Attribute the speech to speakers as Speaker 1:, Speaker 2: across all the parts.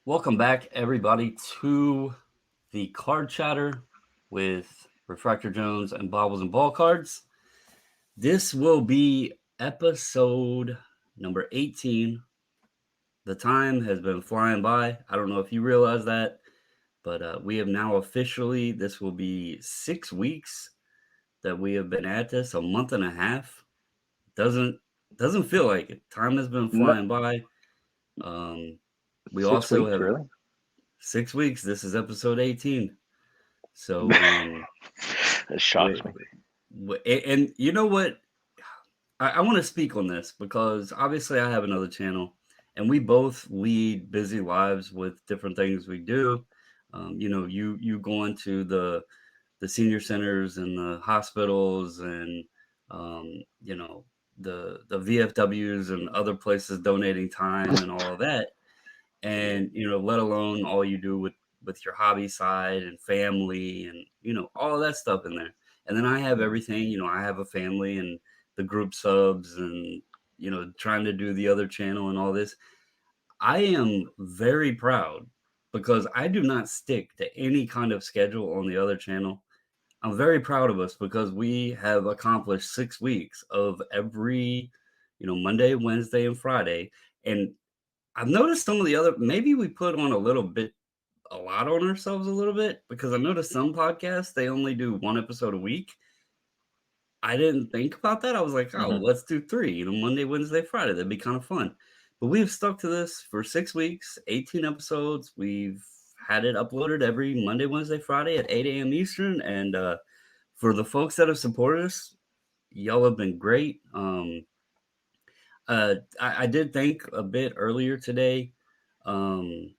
Speaker 1: Welcome back, everybody, to the Card Chatter with Refractor Jones and Bobbles and Ball Cards. This will be episode number 18. The time has been flying by. I don't know if you realize that, but we have now officially, this will be 6 weeks that we have been at this, a month and a half. Doesn't doesn't feel like it. Time has been
Speaker 2: No,
Speaker 1: flying by. Um, we
Speaker 2: 6 weeks,
Speaker 1: also have
Speaker 2: really?
Speaker 1: 6 weeks. This is episode 18. So,
Speaker 2: It shocks
Speaker 1: we,
Speaker 2: me.
Speaker 1: and you know what? I want to speak on this because obviously I have another channel, and we both lead busy lives with different things we do. You going to the senior centers and the hospitals, and you know the VFWs and other places donating time and all of that, and let alone all you do with your hobby side and family and all of that stuff in there. And then I have everything. I have a family and the group subs, and trying to do the other channel and all this. I am very proud because I do not stick to any kind of schedule on the other channel. I'm very proud of us because we have accomplished 6 weeks of every Monday, Wednesday, and Friday. And I've noticed some of the other, maybe we put on a lot on ourselves a little bit, because I noticed some podcasts, they only do one episode a week. I didn't think about that. I was like, oh,
Speaker 2: Hmm.
Speaker 1: let's do three, Monday, Wednesday, Friday. That'd be kind of fun. But we've stuck to this for 6 weeks, 18 episodes. We've had it uploaded every Monday, Wednesday, Friday at 8 a.m. Eastern. And for the folks that have supported us, y'all have been great. I did think a bit earlier today. Um,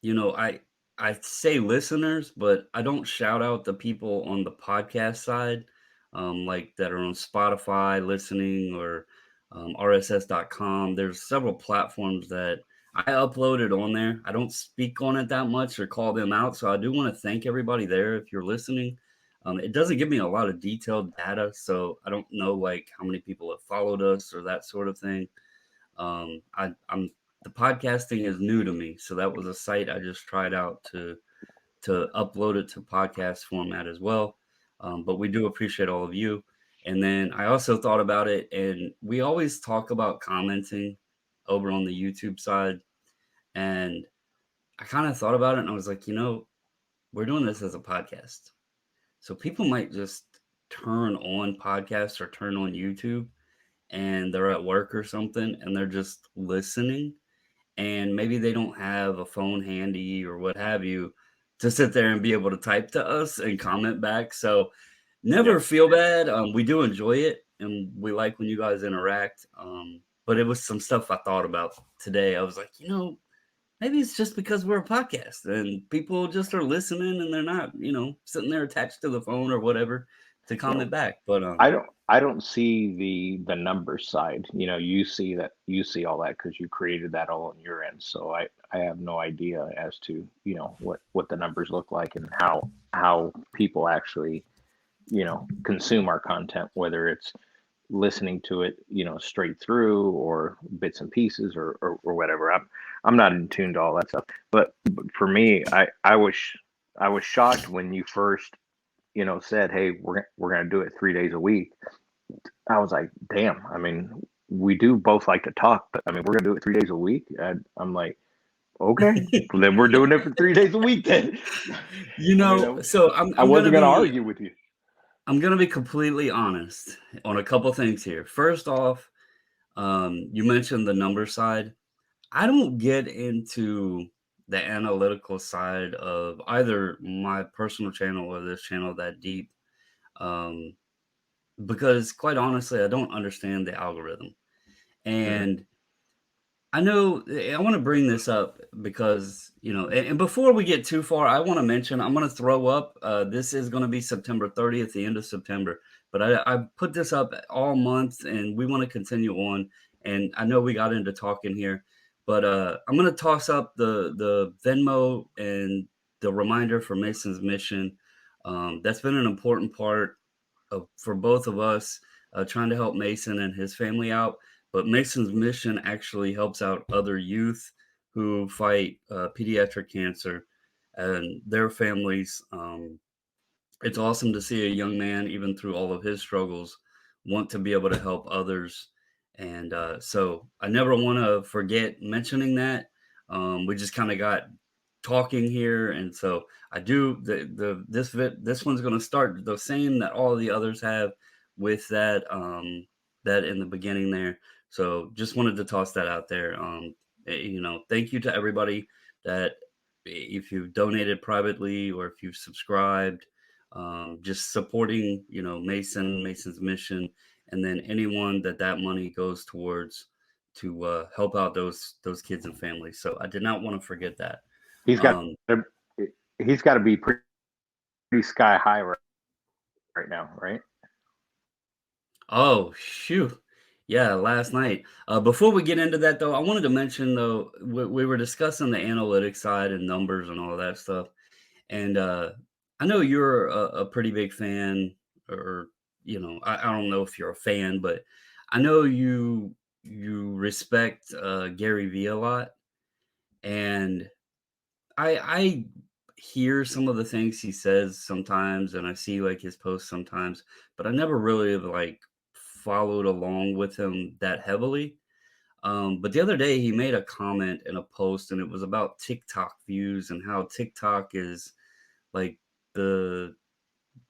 Speaker 1: I say listeners, but I don't shout out the people on the podcast side, like that are on Spotify listening, or RSS.com. There's several platforms that I uploaded on there. I don't speak on it that much or call them out, so I do want to thank everybody there if you're listening. It doesn't give me a lot of detailed data, so I don't know like how many people have followed us or that sort of thing. I'm The podcasting is new to me, so that was a site I just tried out to upload it to podcast format as well. But we do appreciate all of you. And then I also thought about it, and we always talk about commenting over on the YouTube side, and I kind of thought about it, and I was like, we're doing this as a podcast, so people might just turn on podcasts or turn on YouTube, and they're at work or something, and they're just listening, and maybe they don't have a phone handy or what have you to sit there and be able to type to us and comment back. So
Speaker 2: Yeah.
Speaker 1: never feel bad. We do enjoy it, and we like when you guys interact. But it was some stuff I thought about today. I was like, maybe it's just because we're a podcast and people just are listening, and they're not, sitting there attached to the phone or whatever to
Speaker 2: You know,
Speaker 1: comment back. But
Speaker 2: I don't see the numbers side. You see all that because you created that all on your end. So I have no idea as to, what the numbers look like and how people actually, consume our content, whether it's listening to it, straight through or bits and pieces or whatever. I'm not in tune to all that stuff. But for me, I was shocked when you first, said, "Hey, we're gonna do it 3 days a week." I was like, "Damn!" I mean, we do both like to talk, but I mean, we're gonna do it 3 days a week. I'm like, "Okay, then we're doing it for 3 days a week." Then, I mean,
Speaker 1: so I'm
Speaker 2: I
Speaker 1: I'm gonna
Speaker 2: wasn't gonna
Speaker 1: be
Speaker 2: argue with you.
Speaker 1: I'm gonna be completely honest on a couple things here. First off, you mentioned the number side. I don't get into the analytical side of either my personal channel or this channel that deep, um, because quite honestly, I don't understand the algorithm.
Speaker 2: Hmm.
Speaker 1: And I know I want to bring this up because, and before we get too far, I want to mention I'm going to throw up. This is going to be September 30th, the end of September. But I put this up all month, and we want to continue on. And I know we got into talking here, but I'm going to toss up the Venmo and the reminder for Mason's Mission. That's been an important part for both of us, trying to help Mason and his family out. But Mason's Mission actually helps out other youth who fight pediatric cancer and their families. It's awesome to see a young man, even through all of his struggles, want to be able to help others. And so I never want to forget mentioning that. We just kind of got talking here, and so I do this one's going to start the same that all the others have with that that in the beginning there. So just wanted to toss that out there. Thank you to everybody that if you've donated privately or if you've subscribed, just supporting, Mason's mission, and then anyone that money goes towards to help out those kids and families. So I did not want to forget that.
Speaker 2: He's got
Speaker 1: Um,
Speaker 2: to, he's got to be pretty sky high right now, right?
Speaker 1: oh shoot, yeah, last night. Before we get into that though, I wanted to mention though we were discussing the analytics side and numbers and all that stuff, and I know you're a pretty big fan, or I don't know if you're a fan, but I know you respect Gary Vee a lot, and I hear some of the things he says sometimes, and I see like his posts sometimes, but I never really have like followed along with him that heavily. But the other day he made a comment in a post, and it was about TikTok views and how TikTok is like the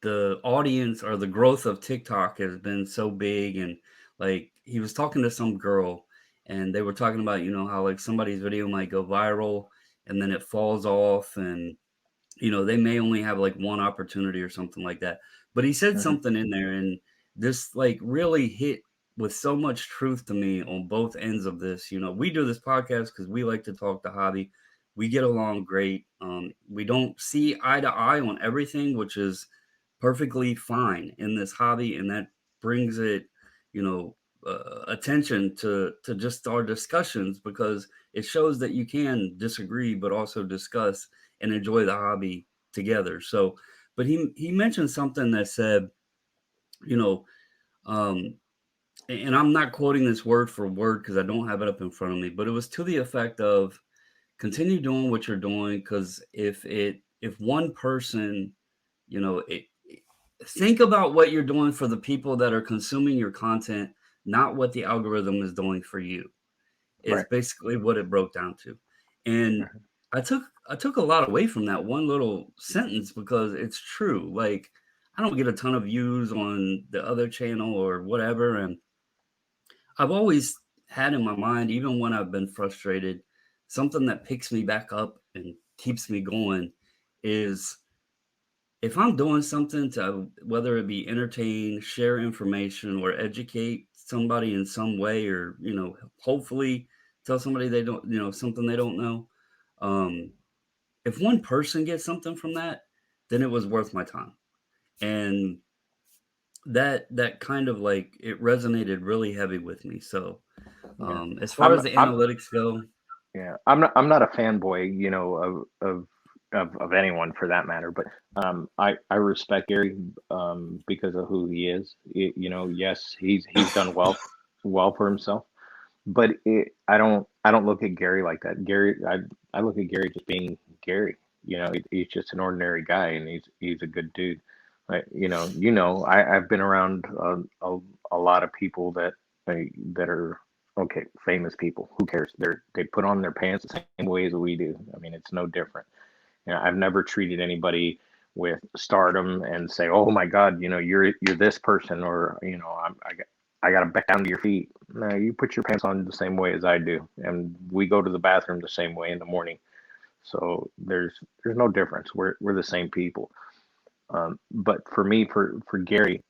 Speaker 1: the audience or the growth of TikTok has been so big. And like he was talking to some girl, and they were talking about, how like somebody's video might go viral and then it falls off, and they may only have like one opportunity or something like that. But he said
Speaker 2: Hmm.
Speaker 1: something in there, and this like really hit with so much truth to me on both ends of this. We do this podcast because we like to talk the hobby. We get along great. We don't see eye to eye on everything, which is perfectly fine in this hobby, and that brings it, you know, attention to just our discussions, because it shows that you can disagree but also discuss and enjoy the hobby together. So, but he mentioned something that said, you know, um, and I'm not quoting this word for word because I don't have it up in front of me, but it was to the effect of continue doing what you're doing, because if one person, think about what you're doing for the people that are consuming your content, not what the algorithm is doing for you, is
Speaker 2: Right.
Speaker 1: basically what it broke down to. And
Speaker 2: Hmm.
Speaker 1: I took a lot away from that one little sentence, because it's true. Like, I don't get a ton of views on the other channel or whatever, and I've always had in my mind, even when I've been frustrated, something that picks me back up and keeps me going is if I'm doing something to, whether it be entertain, share information, or educate somebody in some way, or, hopefully tell somebody they don't, something they don't know. Um, if one person gets something from that, then it was worth my time. And that kind of like it resonated really heavy with me. So
Speaker 2: Yeah.
Speaker 1: as far
Speaker 2: I'm
Speaker 1: as the
Speaker 2: I'm
Speaker 1: analytics go,
Speaker 2: Yeah, I'm not a fanboy, of anyone for that matter, but I respect Gary because of who he is. Yes, he's done well for himself, but I don't look at Gary like that. I look at Gary just being Gary. He's just an ordinary guy, and he's a good dude. I've been around a lot of people that are okay, famous people. Who cares? They put on their pants the same way as we do. I mean, it's no different. I've never treated anybody with stardom and say, "Oh my God, you're this person," or I got to back down to your feet. No, you put your pants on the same way as I do, and we go to the bathroom the same way in the morning. So there's no difference. We're the same people. But for me, for Gary,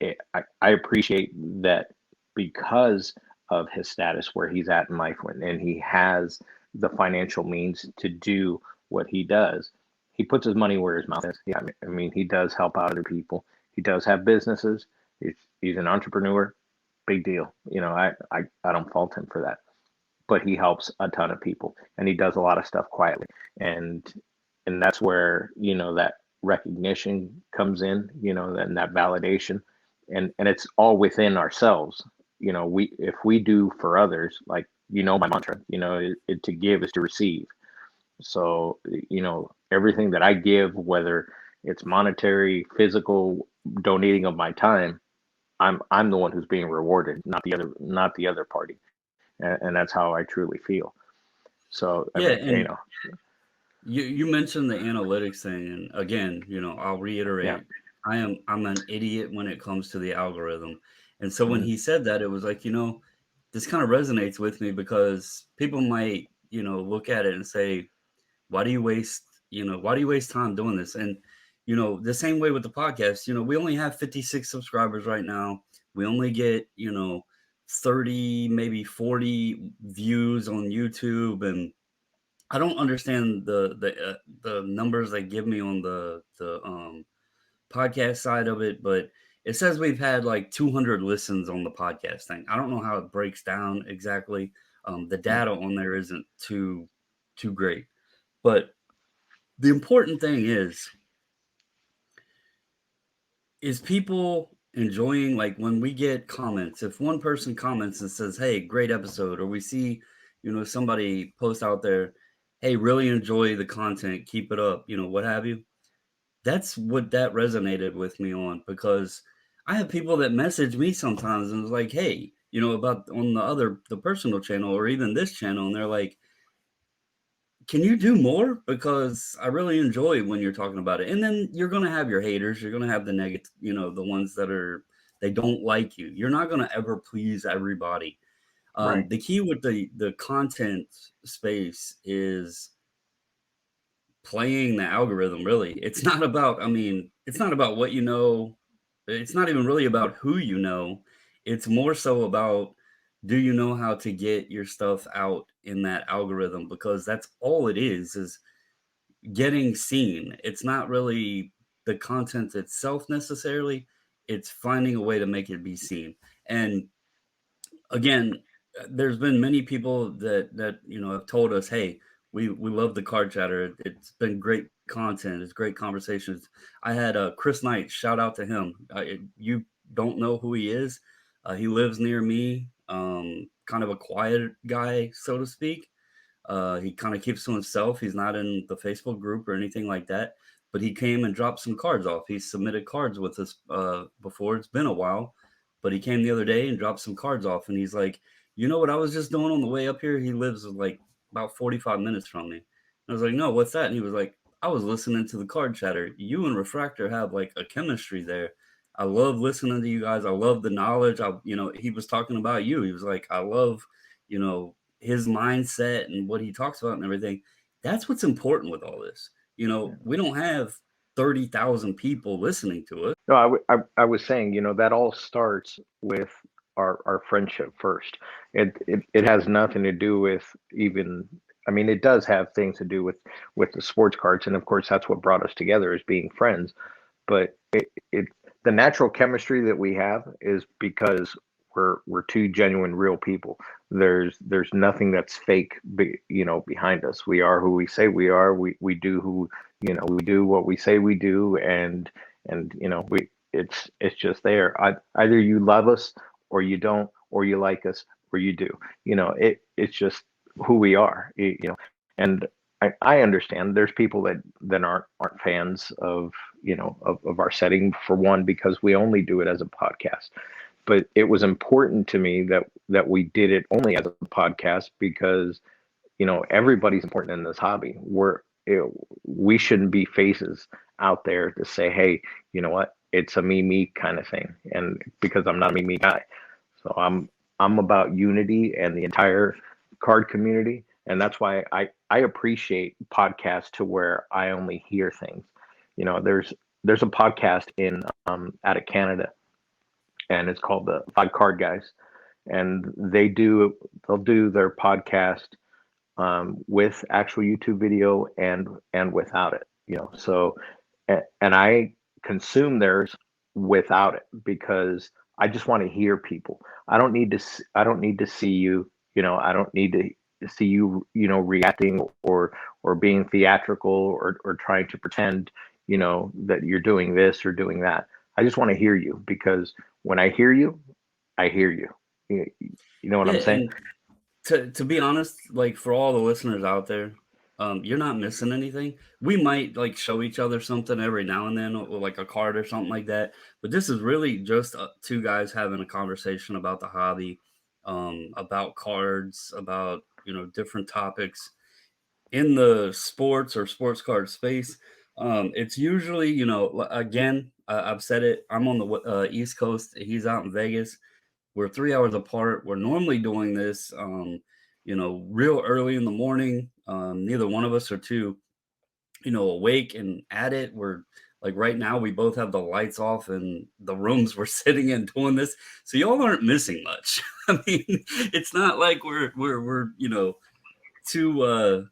Speaker 2: I appreciate that because of his status where he's at in life, and he has the financial means to do what he does. He puts his money where his mouth is. Yeah, I mean, he does help out other people. He does have businesses. He's an entrepreneur. Big deal. I don't fault him for that. But he helps a ton of people, and he does a lot of stuff quietly. And that's where that recognition comes in, and that validation, and it's all within ourselves. We if we do for others, like my mantra, to give is to receive. So, everything that I give, whether it's monetary, physical, donating of my time, I'm the one who's being rewarded, not the other party. And that's how I truly feel. So, I
Speaker 1: Yeah,
Speaker 2: mean,
Speaker 1: and you mentioned the analytics thing, and again, I'll
Speaker 2: yeah.
Speaker 1: reiterate, I'm an idiot when it comes to the algorithm. And so when
Speaker 2: Mhm.
Speaker 1: he said that, it was like, this kind of resonates with me because people might, look at it and say, why do you waste time doing this? And the same way with the podcast, we only have 56 subscribers right now. We only get, 30, maybe 40 views on YouTube, and I don't understand the numbers they give me on the podcast side of it, but it says we've had like 200 listens on the podcast thing. I don't know how it breaks down exactly. The
Speaker 2: Yeah.
Speaker 1: data on there isn't too great, but the important thing is people enjoying, like, when we get comments. If one person comments and says, "Hey, great episode," or we see, somebody post out there, "Hey, really enjoy the content, keep it up," what have you. That's what that resonated with me on, because I have people that message me sometimes and it's like, "Hey," about on the personal channel or even this channel, and they're like, "Can you do more? Because I really enjoy when you're talking about it." And then you're gonna have your haters, you're gonna have the negative, the ones that they don't like you. You're not gonna ever please everybody.
Speaker 2: Right.
Speaker 1: The key with the content space is playing the algorithm, really. It's not about, it's not about what you know. It's not even really about who you know. It's more so about, do you know how to get your stuff out in that algorithm? Because that's all it is getting seen. It's not really the content itself necessarily. It's finding a way to make it be seen. And again, there's been many people that have told us, "Hey, we love the card chatter. It's been great content. It's great conversations." I had Chris Knight. Shout out to him. You don't know who he is. He lives near me. Kind of a quiet guy, so to speak. He kind of keeps to himself. He's not in the Facebook group or anything like that. But he came and dropped some cards off. He submitted cards with us before. It's been a while, but he came the other day and dropped some cards off. And he's like, "You know what I was just doing on the way up here?" He lives like about 45 minutes from me. And I was like, "No, what's that?" And he was like, "I was listening to the card chatter. You and Refractor have like a chemistry there. I love listening to you guys. I love the knowledge. He was talking about you. He was like, I love, you know, his mindset and what he talks about and everything." That's what's important with all this. We don't have 30,000 people listening to it.
Speaker 2: No, I was saying, that all starts with our friendship first. It has nothing to do with even, I mean, it does have things to do with the sports cards, and of course that's what brought us together as being friends. But it the natural chemistry that we have is because we're two genuine, real people. There's nothing that's fake, behind us. We are who we say we are. We do we do what we say we do, and we it's just there. Either you love us or you don't, or you like us or you do. It's just who we are. And I understand there's people that aren't fans of our setting, for one, because we only do it as a podcast. But it was important to me that we did it only as a podcast because everybody's important in this hobby. We shouldn't be faces out there to say, hey, you know what, it's a me kind of thing, and because I'm not a me guy. So I'm about unity and the entire card community, and that's why I appreciate podcasts to where I only hear things. There's a podcast in out of Canada, and it's called the Five Card Guys, and they'll do their podcast with actual YouTube video and without it. So and I consume theirs without it because I just want to hear people. I don't need to see you. I don't need to see you. Reacting or being theatrical or trying to pretend. That you're doing this or doing that. I just want to hear you because when I hear you, I hear you. You know what
Speaker 1: Yeah,
Speaker 2: I'm saying?
Speaker 1: and to be honest, like for all the listeners out there, you're not missing anything. We might like show each other something every now and then, or like a card or something like that. But this is really just two guys having a conversation about the hobby, about cards, about different topics in the sports or sports card space. It's usually, again, I've said it. I'm on the East Coast. He's out in Vegas. We're 3 hours apart. We're normally doing this, real early in the morning. Neither one of us are too, awake and at it. We're like right now, we both have the lights off in the rooms we're sitting in doing this. So y'all aren't missing much. I mean, it's not like we're too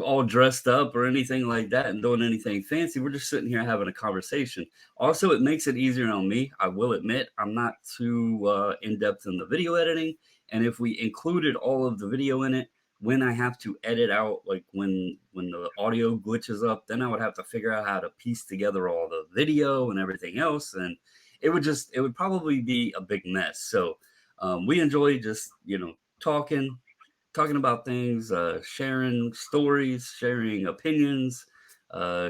Speaker 1: all dressed up or anything like that and doing anything fancy. We're just sitting here having a conversation. Also, it makes it easier on me. I will admit I'm not too in depth in the video editing, and if we included all of the video in it, when I have to edit out, like when the audio glitches up, then I would have to figure out how to piece together all the video and everything else, and it would probably be a big mess. So we enjoy just talking about things, sharing stories, sharing opinions,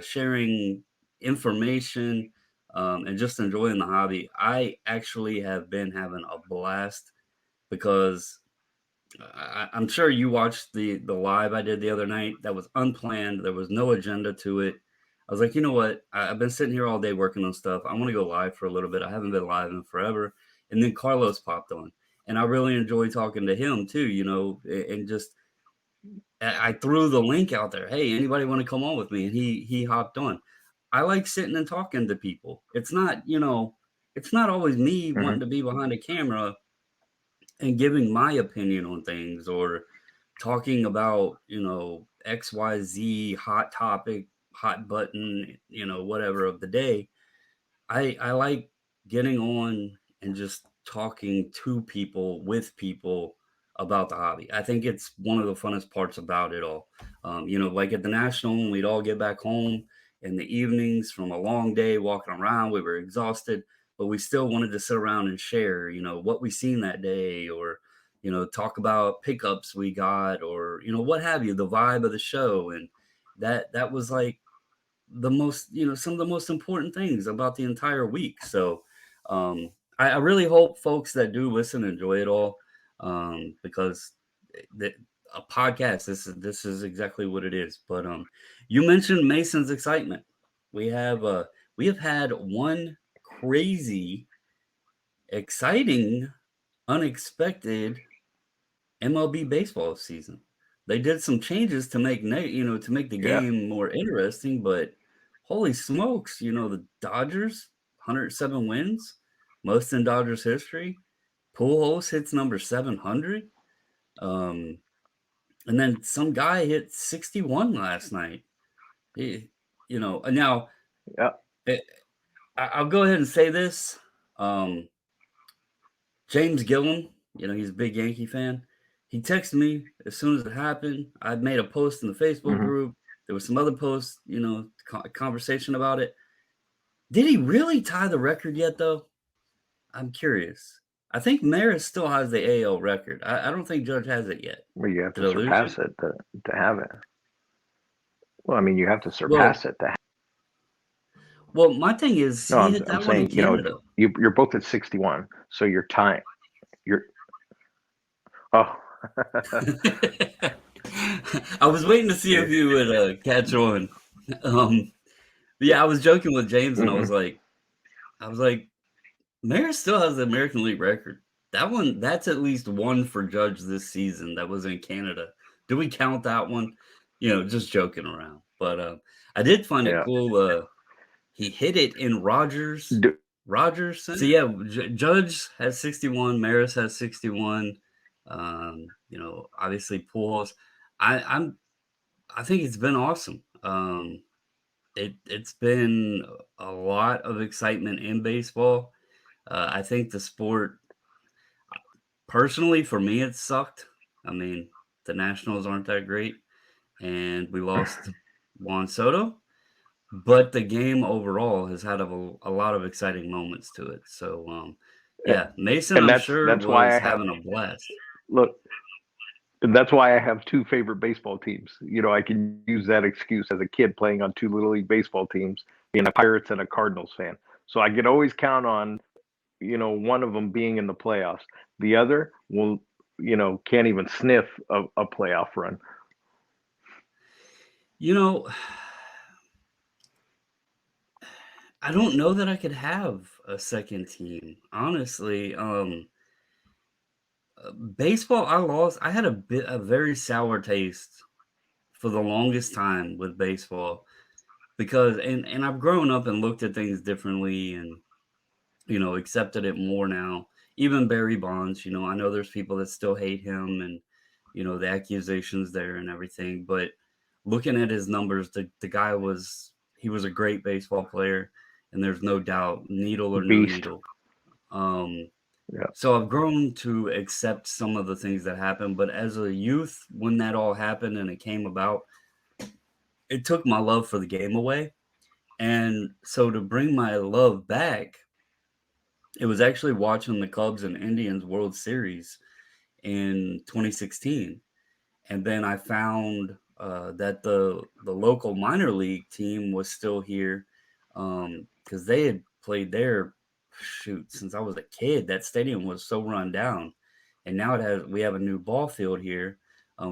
Speaker 1: sharing information, and just enjoying the hobby. I actually have been having a blast because I'm sure you watched the live I did the other night. That was unplanned. There was no agenda to it. I was like, you know what? I've been sitting here all day working on stuff. I want to go live for a little bit. I haven't been live in forever. And then Carlos popped on, and I really enjoy talking to him too. And just I threw the link out there. Hey, anybody want to come on with me? And he hopped on. I like sitting and talking to people. It's not always me
Speaker 2: Hmm.
Speaker 1: wanting to be behind a camera and giving my opinion on things or talking about, XYZ hot topic, hot button, whatever of the day. I like getting on and just talking to people, with people about the hobby. I think it's one of the funnest parts about it all. Like at the National, when we'd all get back home in the evenings from a long day walking around, we were exhausted, but we still wanted to sit around and share, what we seen that day, or, talk about pickups we got, or, what have you, the vibe of the show. And that was like the most, some of the most important things about the entire week. So I really hope folks that do listen enjoy it all, because the, a podcast, this is exactly what it is. But you mentioned Mason's excitement. We have we have had one crazy, exciting, unexpected MLB baseball season. They did some changes to make to make the
Speaker 2: Yeah.
Speaker 1: game more interesting, but holy smokes, the Dodgers, 107 wins, most in Dodgers history. Pujols hits number 700. Um, and then some guy hit 61 last night. He, now
Speaker 2: Yeah.
Speaker 1: eh, I'll go ahead and say this. Um, James Gillum, he's a big Yankee fan. He texted me as soon as it happened. I made a post in the Facebook
Speaker 2: Hmm.
Speaker 1: group. There was some other posts, conversation about it. Did he really tie the record yet, though? I'm curious. I think Maris still has the AL record. I don't think Judge has it yet.
Speaker 2: Well, you have
Speaker 1: Did
Speaker 2: to
Speaker 1: I lose you?
Speaker 2: surpass it to have it. Well, I mean, you have to
Speaker 1: Well,
Speaker 2: surpass it to.
Speaker 1: my thing is
Speaker 2: No,
Speaker 1: he
Speaker 2: I'm
Speaker 1: hit
Speaker 2: I'm
Speaker 1: that one in
Speaker 2: saying,
Speaker 1: Canada.
Speaker 2: you're both at 61, so you're tying. You're oh.
Speaker 1: I was waiting to see
Speaker 2: Yeah.
Speaker 1: if you would catch on. Um, but yeah, I was joking with James, and
Speaker 2: Hmm.
Speaker 1: I was like, Maris still has the American League record. That's at least one for Judge this season that was in Canada. Do we count that one? Just joking around. But I did find it
Speaker 2: Yeah.
Speaker 1: cool. He hit it in
Speaker 2: Do,
Speaker 1: Rogers Center. So yeah, Judge has 61. Maris has 61. Obviously Pujols. I, I'm I think it's been awesome. It's been a lot of excitement in baseball. I think the sport, personally, for me, it sucked. I mean, the Nationals aren't that great, and we lost Juan Soto, but the game overall has had a lot of exciting moments to it. So, yeah, Mason,
Speaker 2: and
Speaker 1: I'm
Speaker 2: that's
Speaker 1: sure,
Speaker 2: that's why
Speaker 1: was
Speaker 2: I have
Speaker 1: having a blast.
Speaker 2: look. And that's why I have two favorite baseball teams. I can use that excuse as a kid playing on two little league baseball teams, being a Pirates and a Cardinals fan. So I could always count on, one of them being in the playoffs. The other will, can't even sniff a playoff run.
Speaker 1: You know, I don't know that I could have a second team, honestly. Baseball, I lost. I had a very sour taste for the longest time with baseball because and I've grown up and looked at things differently and accepted it more now. Even Barry Bonds, I know there's people that still hate him and the accusations there and everything, but looking at his numbers, the guy he was a great baseball player and there's no doubt, needle or no
Speaker 2: Beast.
Speaker 1: needle. Um
Speaker 2: Yeah.
Speaker 1: so I've grown to accept some of the things that happened, but as a youth, when that all happened and it came about, it took my love for the game away. And so to bring my love back, it was actually watching the Cubs and Indians World Series in 2016. And then I found that the local minor league team was still here because they had played there, shoot, since I was a kid. That stadium was so run down, and now we have a new ball field here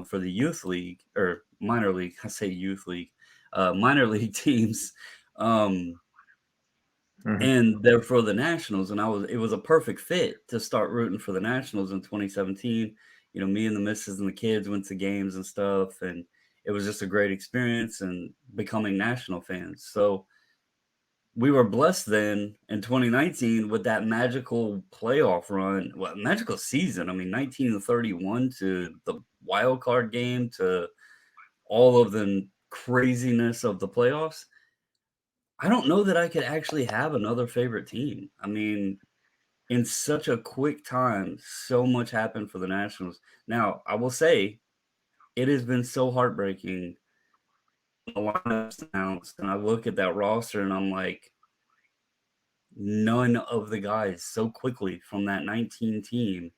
Speaker 1: for the youth league or minor league. I say youth league, minor league teams. Um,
Speaker 2: Hmm.
Speaker 1: and they're for the Nationals, and it was a perfect fit to start rooting for the Nationals in 2017. Me and the missus and the kids went to games and stuff, and it was just a great experience and becoming National fans. So we were blessed then in 2019 with that magical playoff run, well, magical season. I mean, 1931 to the wild card game to all of the craziness of the playoffs. I don't know that I could actually have another favorite team. I mean, in such a quick time, so much happened for the Nationals. Now, I will say it has been so heartbreaking. The lineup's announced, and I look at that roster, and I'm like, none of the guys so quickly from that 19 team.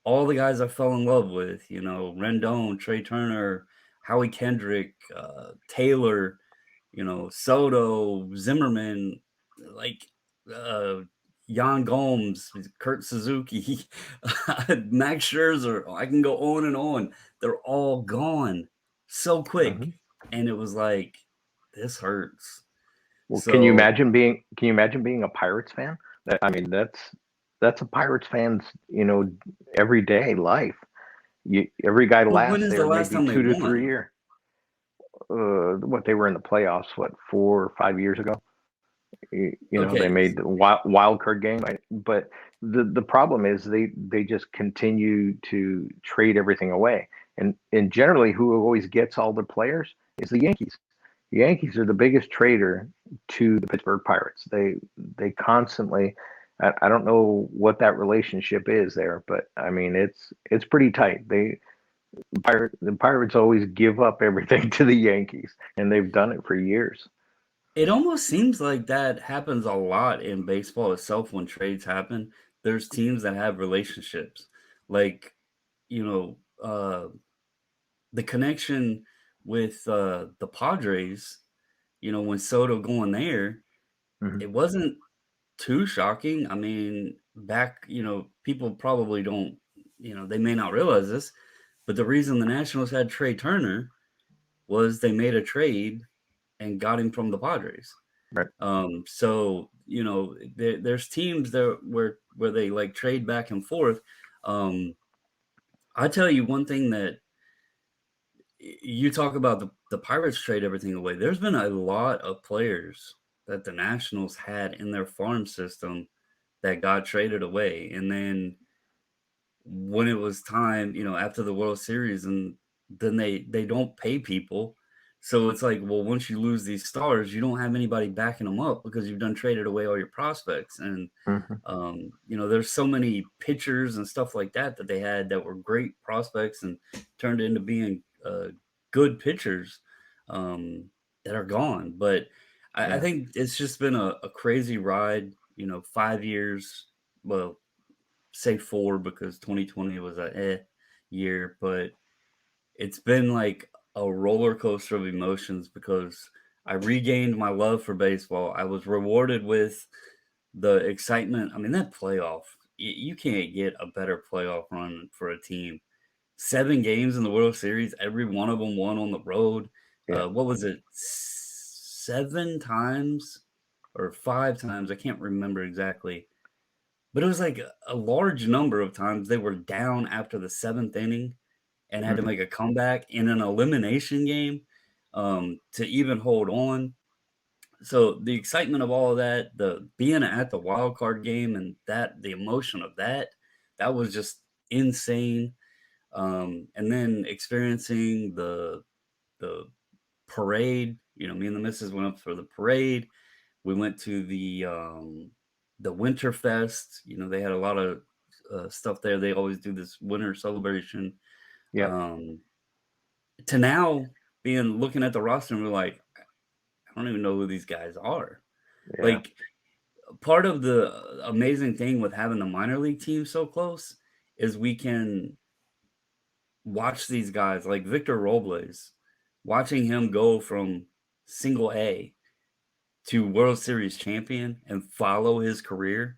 Speaker 1: All the guys I fell in love with, Rendon, Trey Turner, Howie Kendrick, Taylor, Soto, Zimmerman, like uh, Jan Gomes, Kurt Suzuki, Max Scherzer. I can go on and on. They're all gone so quick,
Speaker 2: Hmm.
Speaker 1: and it was like this hurts.
Speaker 2: Well,
Speaker 1: So,
Speaker 2: can you imagine being a Pirates fan? I mean, that's a Pirates fan's, everyday life. Every guy
Speaker 1: but when
Speaker 2: lasts
Speaker 1: is the
Speaker 2: there
Speaker 1: last
Speaker 2: maybe
Speaker 1: time they
Speaker 2: 2 to 3
Speaker 1: won?
Speaker 2: year. What they were in the playoffs, what, 4 or 5 years ago? They
Speaker 1: Okay,
Speaker 2: made the wild card game. But the problem is they just continue to trade everything away, and generally who always gets all the players is the Yankees. The Yankees are the biggest trader to the Pittsburgh Pirates. They constantly. I don't know what that relationship is there, but I mean it's pretty tight. The Pirates always give up everything to the Yankees, and they've done it for years.
Speaker 1: it almost seems like that happens a lot in baseball itself when trades happen. There's teams that have relationships, like you know, uh, the connection with the Padres. When Soto going there,
Speaker 2: Hmm.
Speaker 1: it wasn't too shocking. I mean, back, people probably don't, they may not realize this, but the reason the Nationals had Trey Turner was they made a trade and got him from the Padres.
Speaker 2: Right.
Speaker 1: So there's teams there where they like trade back and forth. Um, I tell you one thing that you talk about the Pirates trade everything away. There's been a lot of players that the Nationals had in their farm system that got traded away, and then when it was time, after the World Series, and then they don't pay people. So it's like, well, once you lose these stars, you don't have anybody backing them up because you've done traded away all your prospects. And
Speaker 2: Hmm.
Speaker 1: there's so many pitchers and stuff like that that they had that were great prospects and turned into being good pitchers um, that are gone. But I
Speaker 2: Yeah.
Speaker 1: think it's just been a crazy ride. 5 years. Well, say 4 because 2020 was a year, but it's been like a roller coaster of emotions because I regained my love for baseball. I was rewarded with the excitement. I mean, that playoff, you can't get a better playoff run for a team. 7 games in the World Series, every one of them won on the road.
Speaker 2: Yeah.
Speaker 1: What was it? 7 times or 5 times? I can't remember exactly. But it was like a large number of times they were down after the seventh inning and had to
Speaker 2: Mhm.
Speaker 1: make a comeback in an elimination game to even hold on. So the excitement of all of that, the being at the wild card game and that the emotion of that, that was just insane. And then experiencing the parade, me and the missus went up for the parade. We went to the Winterfest. They had a lot of stuff there. They always do this winter celebration.
Speaker 2: Yep.
Speaker 1: Um, to now being looking at the roster and we're like, I don't even know who these guys are.
Speaker 2: Yeah.
Speaker 1: Like part of the amazing thing with having the minor league team so close is we can watch these guys like Victor Robles, watching him go from single A to World Series champion and follow his career.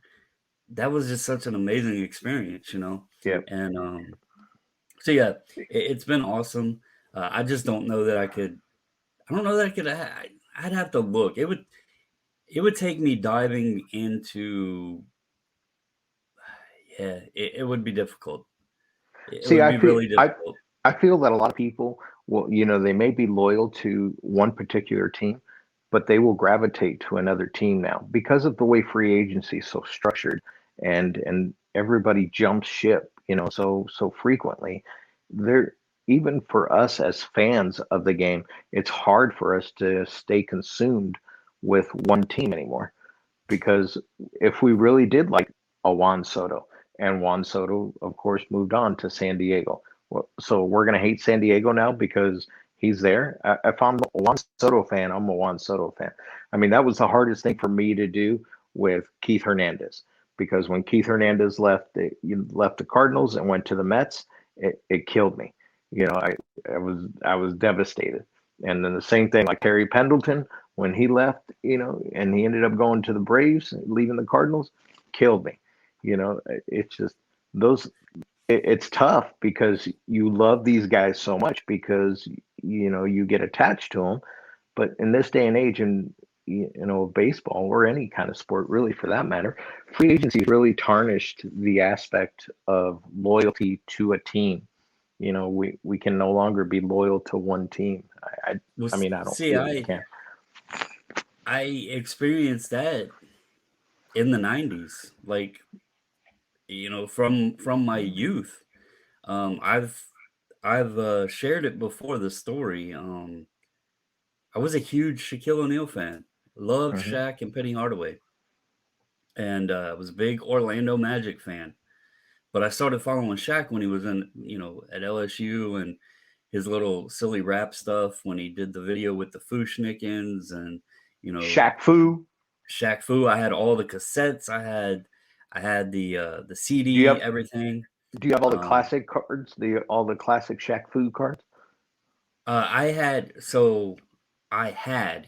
Speaker 1: That was just such an amazing experience.
Speaker 2: Yep.
Speaker 1: And so yeah, it's been awesome. I just don't know that I could. I don't know that I could. I'd have to look. It would take me diving into. Yeah, it would be difficult. It
Speaker 2: See,
Speaker 1: would
Speaker 2: I
Speaker 1: be
Speaker 2: feel
Speaker 1: really difficult.
Speaker 2: I feel that a lot of people will, they may be loyal to one particular team, but they will gravitate to another team now because of the way free agency is so structured, and everybody jumps ship, so frequently. There, even for us as fans of the game, it's hard for us to stay consumed with one team anymore, because if we really did like a Juan Soto, and Juan Soto, of course, moved on to San Diego. Well, so we're going to hate San Diego now because he's there. If I'm a Juan Soto fan, I'm a Juan Soto fan. I mean, that was the hardest thing for me to do with Keith Hernandez, because when Keith Hernandez left the Cardinals and went to the Mets, it killed me. I was devastated. And then the same thing like Terry Pendleton when he left, and he ended up going to the Braves, leaving the Cardinals, killed me. It's just those. It's tough because you love these guys so much because you get attached to them. But in this day and age, in baseball or any kind of sport, really for that matter, free agency really tarnished the aspect of loyalty to a team. We can no longer be loyal to one team.
Speaker 1: Well,
Speaker 2: I mean, I don't
Speaker 1: see,
Speaker 2: feel we
Speaker 1: I
Speaker 2: can.
Speaker 1: I experienced that in the '90s, like from my youth. I've shared it before the story. I was a huge Shaquille O'Neal fan. Loved
Speaker 2: Hmm.
Speaker 1: Shaq and Penny Hardaway, and I was a big Orlando Magic fan. But I started following Shaq when he was at LSU and his little silly rap stuff when he did the video with the Fushnikins and you know
Speaker 2: Shaq Fu.
Speaker 1: Shaq Fu. I had all the cassettes. I had the
Speaker 2: Do you
Speaker 1: CD,
Speaker 2: have
Speaker 1: everything.
Speaker 2: Do you have all the
Speaker 1: Um,
Speaker 2: classic cards? All the classic Shaq Fu cards?
Speaker 1: I had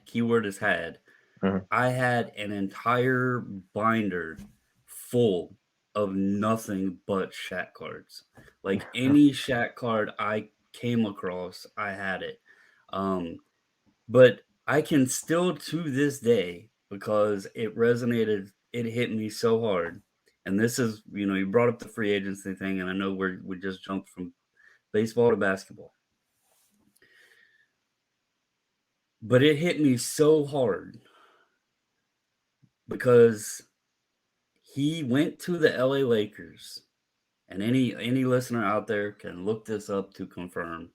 Speaker 1: keyword is had.
Speaker 2: Hmm.
Speaker 1: I had an entire binder full of nothing but Shaq cards. Like any Shaq card I came across, I had it. Um, but I can still to this day, because it resonated, it hit me so hard. And this is, you brought up the free agency thing, and I know we just jumped from baseball to basketball. But it hit me so hard because he went to the LA Lakers, and any listener out there can look this up to confirm.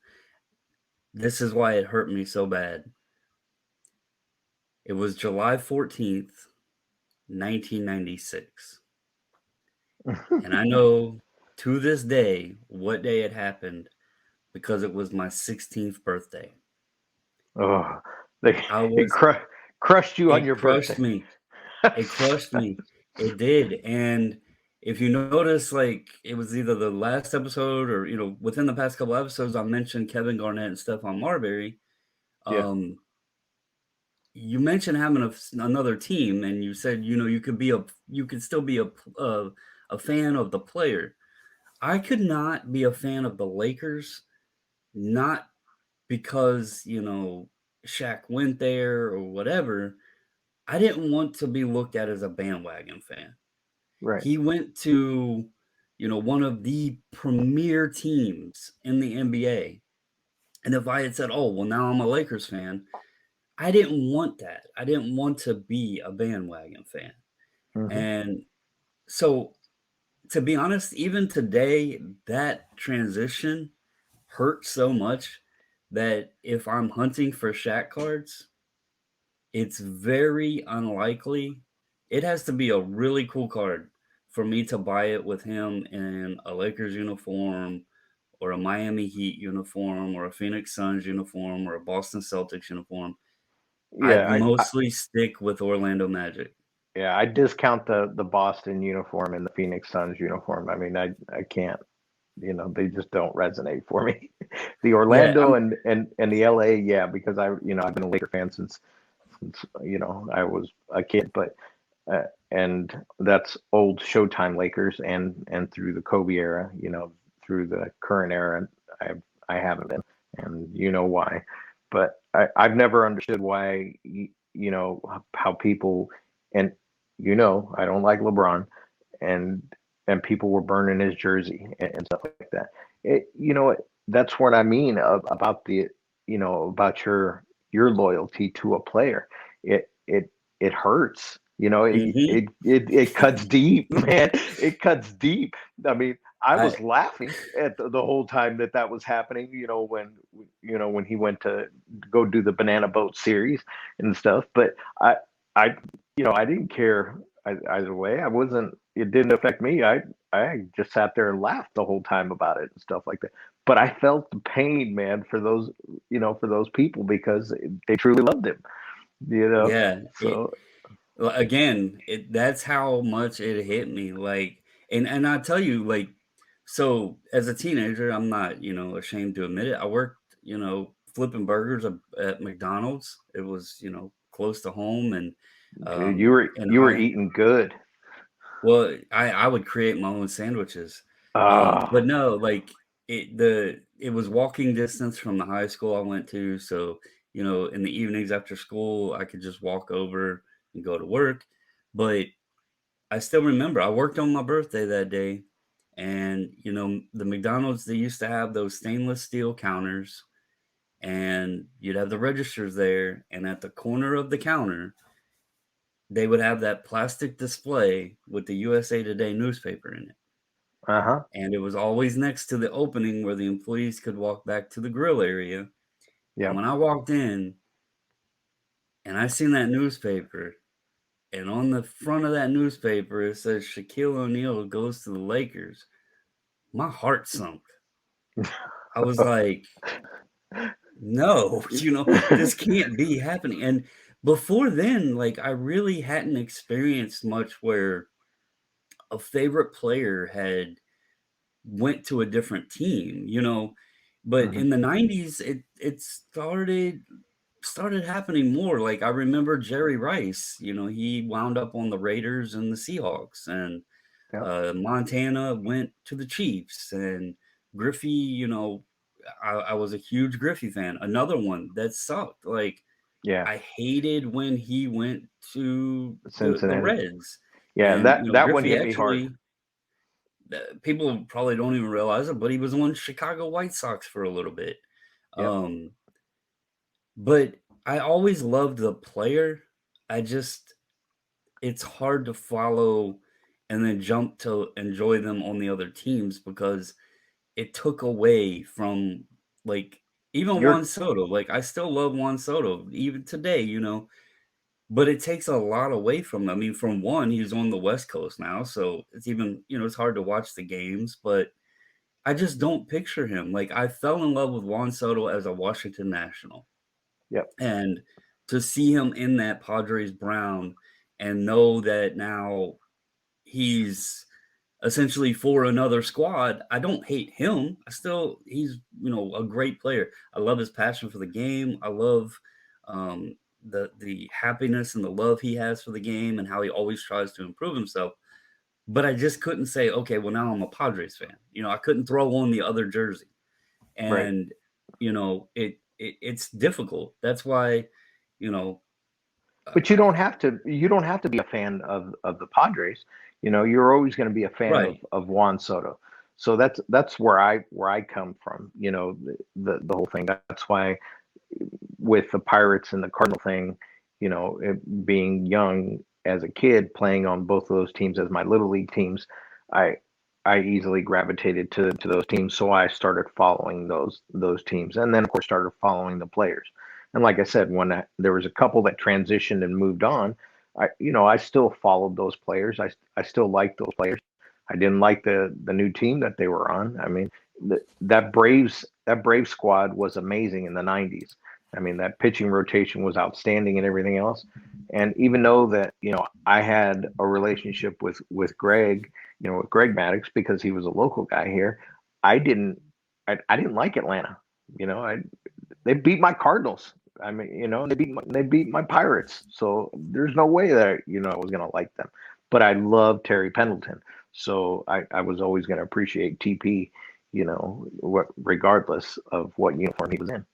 Speaker 1: This is why it hurt me so bad. It was July 14th, 1996. And I know to this day what day it happened because it was my 16th birthday.
Speaker 2: Oh, they
Speaker 1: I
Speaker 2: it
Speaker 1: was
Speaker 2: crushed you on
Speaker 1: it
Speaker 2: your
Speaker 1: crushed
Speaker 2: birthday.
Speaker 1: me. It crushed me. It did. And if you notice, like, it was either the last episode or, within the past couple episodes, I mentioned Kevin Garnett and Stephon Marbury.
Speaker 2: Yeah.
Speaker 1: Um, you mentioned having another team, and you said, you could still be a fan of the player. I could not be a fan of the Lakers, not because, Shaq went there or whatever. I didn't want to be looked at as a bandwagon fan.
Speaker 2: Right.
Speaker 1: He went to, one of the premier teams in the NBA. And if I had said, oh, well, now I'm a Lakers fan, I didn't want that. I didn't want to be a bandwagon fan.
Speaker 2: Hmm.
Speaker 1: And so, to be honest, even today, that transition hurts so much that if I'm hunting for Shaq cards, it's very unlikely. It has to be a really cool card for me to buy it with him in a Lakers uniform or a Miami Heat uniform or a Phoenix Suns uniform or a Boston Celtics uniform. I'd
Speaker 2: Yeah.
Speaker 1: mostly stick with Orlando Magic.
Speaker 2: Yeah. I discount the Boston uniform and the Phoenix Suns uniform. I mean, I can't. They just don't resonate for me. The
Speaker 1: Yeah,
Speaker 2: Orlando and the LA, yeah, because I've been a Laker fan since I was a kid, but and that's old Showtime Lakers and through the Kobe era, through the current era, I I haven't been, and you know why. But I've never understood why how people, and I don't like LeBron, and people were burning his jersey and stuff like that. That's what I mean about about your loyalty to a player. It hurts.
Speaker 1: mhm.
Speaker 2: It cuts deep, man. It cuts deep. I mean, I
Speaker 1: I
Speaker 2: was laughing at the whole time that was happening. When he went to go do the Banana Boat series and stuff. But I I didn't care either way. I wasn't. It didn't affect me. I just sat there and laughed the whole time about it and stuff like that. But I felt the pain, man, for those people because they truly loved him. You know,
Speaker 1: yeah,
Speaker 2: so
Speaker 1: again, that's how much it hit me, like, and I tell you, like, so as a teenager, I'm not, ashamed to admit it. I worked, flipping burgers at McDonald's. It was, close to home, and
Speaker 2: dude,
Speaker 1: um, and
Speaker 2: you were
Speaker 1: I
Speaker 2: eating good.
Speaker 1: well, I would create my own sandwiches. But
Speaker 2: Ah,
Speaker 1: no, like it was walking distance from the high school I went to, so in the evenings after school, I could just walk over and go to work. But I still remember I worked on my birthday that day, and the McDonald's, they used to have those stainless steel counters, and you'd have the registers there, and at the corner of the counter, they would have that plastic display with the USA Today newspaper in it.
Speaker 2: uh-huh.
Speaker 1: And it was always next to the opening where the employees could walk back to the grill area. And
Speaker 2: Yep.
Speaker 1: when I walked in and I seen that newspaper, and on the front of that newspaper it says Shaquille O'Neal goes to the Lakers, my heart sunk. I was like, no, this can't be happening. And before then, like, I really hadn't experienced much where a favorite player had went to a different team, but
Speaker 2: Hmm.
Speaker 1: in the 90s it started happening more. Like, I remember Jerry Rice, he wound up on the Raiders and the Seahawks, and
Speaker 2: Yep.
Speaker 1: Montana went to the Chiefs, and Griffey, I was a huge Griffey fan. Another one that sucked. Like,
Speaker 2: Yeah.
Speaker 1: I hated when he went to the
Speaker 2: Cincinnati.
Speaker 1: Reds,
Speaker 2: Yeah,
Speaker 1: and
Speaker 2: that one
Speaker 1: Griffey
Speaker 2: hit me hard.
Speaker 1: actually, people probably don't even realize it, but he was on Chicago White Sox for a little bit.
Speaker 2: Yep.
Speaker 1: Um, but I always loved the player. I just it's hard to follow and then jump to enjoy them on the other teams because it took away from, like, even Juan
Speaker 2: You're
Speaker 1: Soto. Like, I still love Juan Soto even today, but it takes a lot away from him. I mean, from one, he's on the West Coast now, so it's even, it's hard to watch the games, but I just don't picture him. Like, I fell in love with Juan Soto as a Washington National,
Speaker 2: Yep.
Speaker 1: and to see him in that Padres brown and know that now he's essentially for another squad. I don't hate him. He's, a great player. I love his passion for the game. I love the happiness and the love he has for the game and how he always tries to improve himself. But I just couldn't say, okay, well now I'm a Padres fan. I couldn't throw on the other jersey.
Speaker 2: Right.
Speaker 1: And it's difficult. That's why, you know,
Speaker 2: But you don't have to be a fan of the Padres. You're always going to be a fan
Speaker 1: right.
Speaker 2: of Juan Soto. So that's where I come from. The whole thing. That's why with the Pirates and the Cardinal thing, being young as a kid playing on both of those teams as my little league teams, I I easily gravitated to those teams, so I started following those teams, and then of course started following the players. And like I said, when there was a couple that transitioned and moved on, I still followed those players. I still liked those players. I didn't like the new team that they were on. I mean, that Braves squad was amazing in the '90s. I mean, that pitching rotation was outstanding and everything else. And even though that I had a relationship with Greg, with Greg Maddox because he was a local guy here, I didn't I didn't like Atlanta. They beat my Cardinals. I mean, they beat my Pirates. So there's no way that I was gonna like them. But I love Terry Pendleton, so I was always gonna appreciate TP, regardless of what uniform he was in.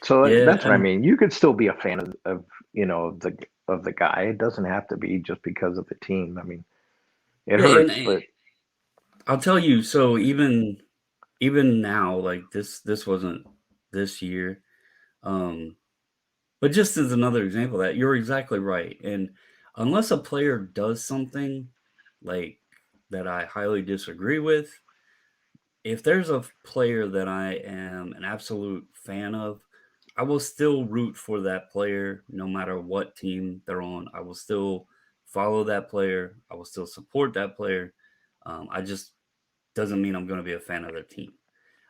Speaker 2: So
Speaker 1: Yeah,
Speaker 2: that's what I
Speaker 1: and
Speaker 2: mean. You could still be a fan of the guy. It doesn't have to be just because of the team. I mean, it
Speaker 1: yeah, and
Speaker 2: hurts, but
Speaker 1: I'll tell you. So even now, like this wasn't this year, um, but just as another example of that you're exactly right. And unless a player does something like that I highly disagree with, if there's a player that I am an absolute fan of, I will still root for that player no matter what team they're on. I will still follow that player. I will still support that player. I just doesn't mean I'm going to be a fan of their team.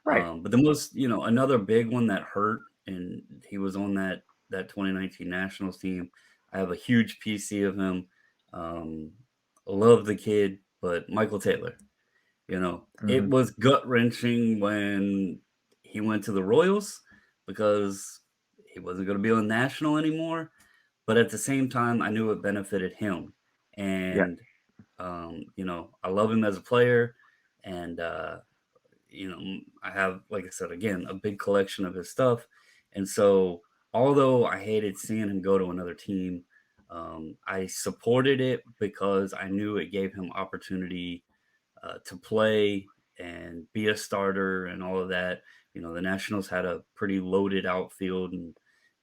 Speaker 2: right.
Speaker 1: But the most, another big one that hurt, and he was on that 2019 Nationals team. I have a huge PC of him. Um, love the kid, but Michael Taylor. It
Speaker 2: Hmm.
Speaker 1: was gut wrenching when he went to the Royals because he wasn't going to be on national anymore. But at the same time, I knew it benefited him.
Speaker 2: Yeah.
Speaker 1: And, I love him as a player. And, I have, like I said, again, a big collection of his stuff. And so, although I hated seeing him go to another team, I supported it because I knew it gave him opportunity to play and be a starter and all of that. The Nationals had a pretty loaded outfield and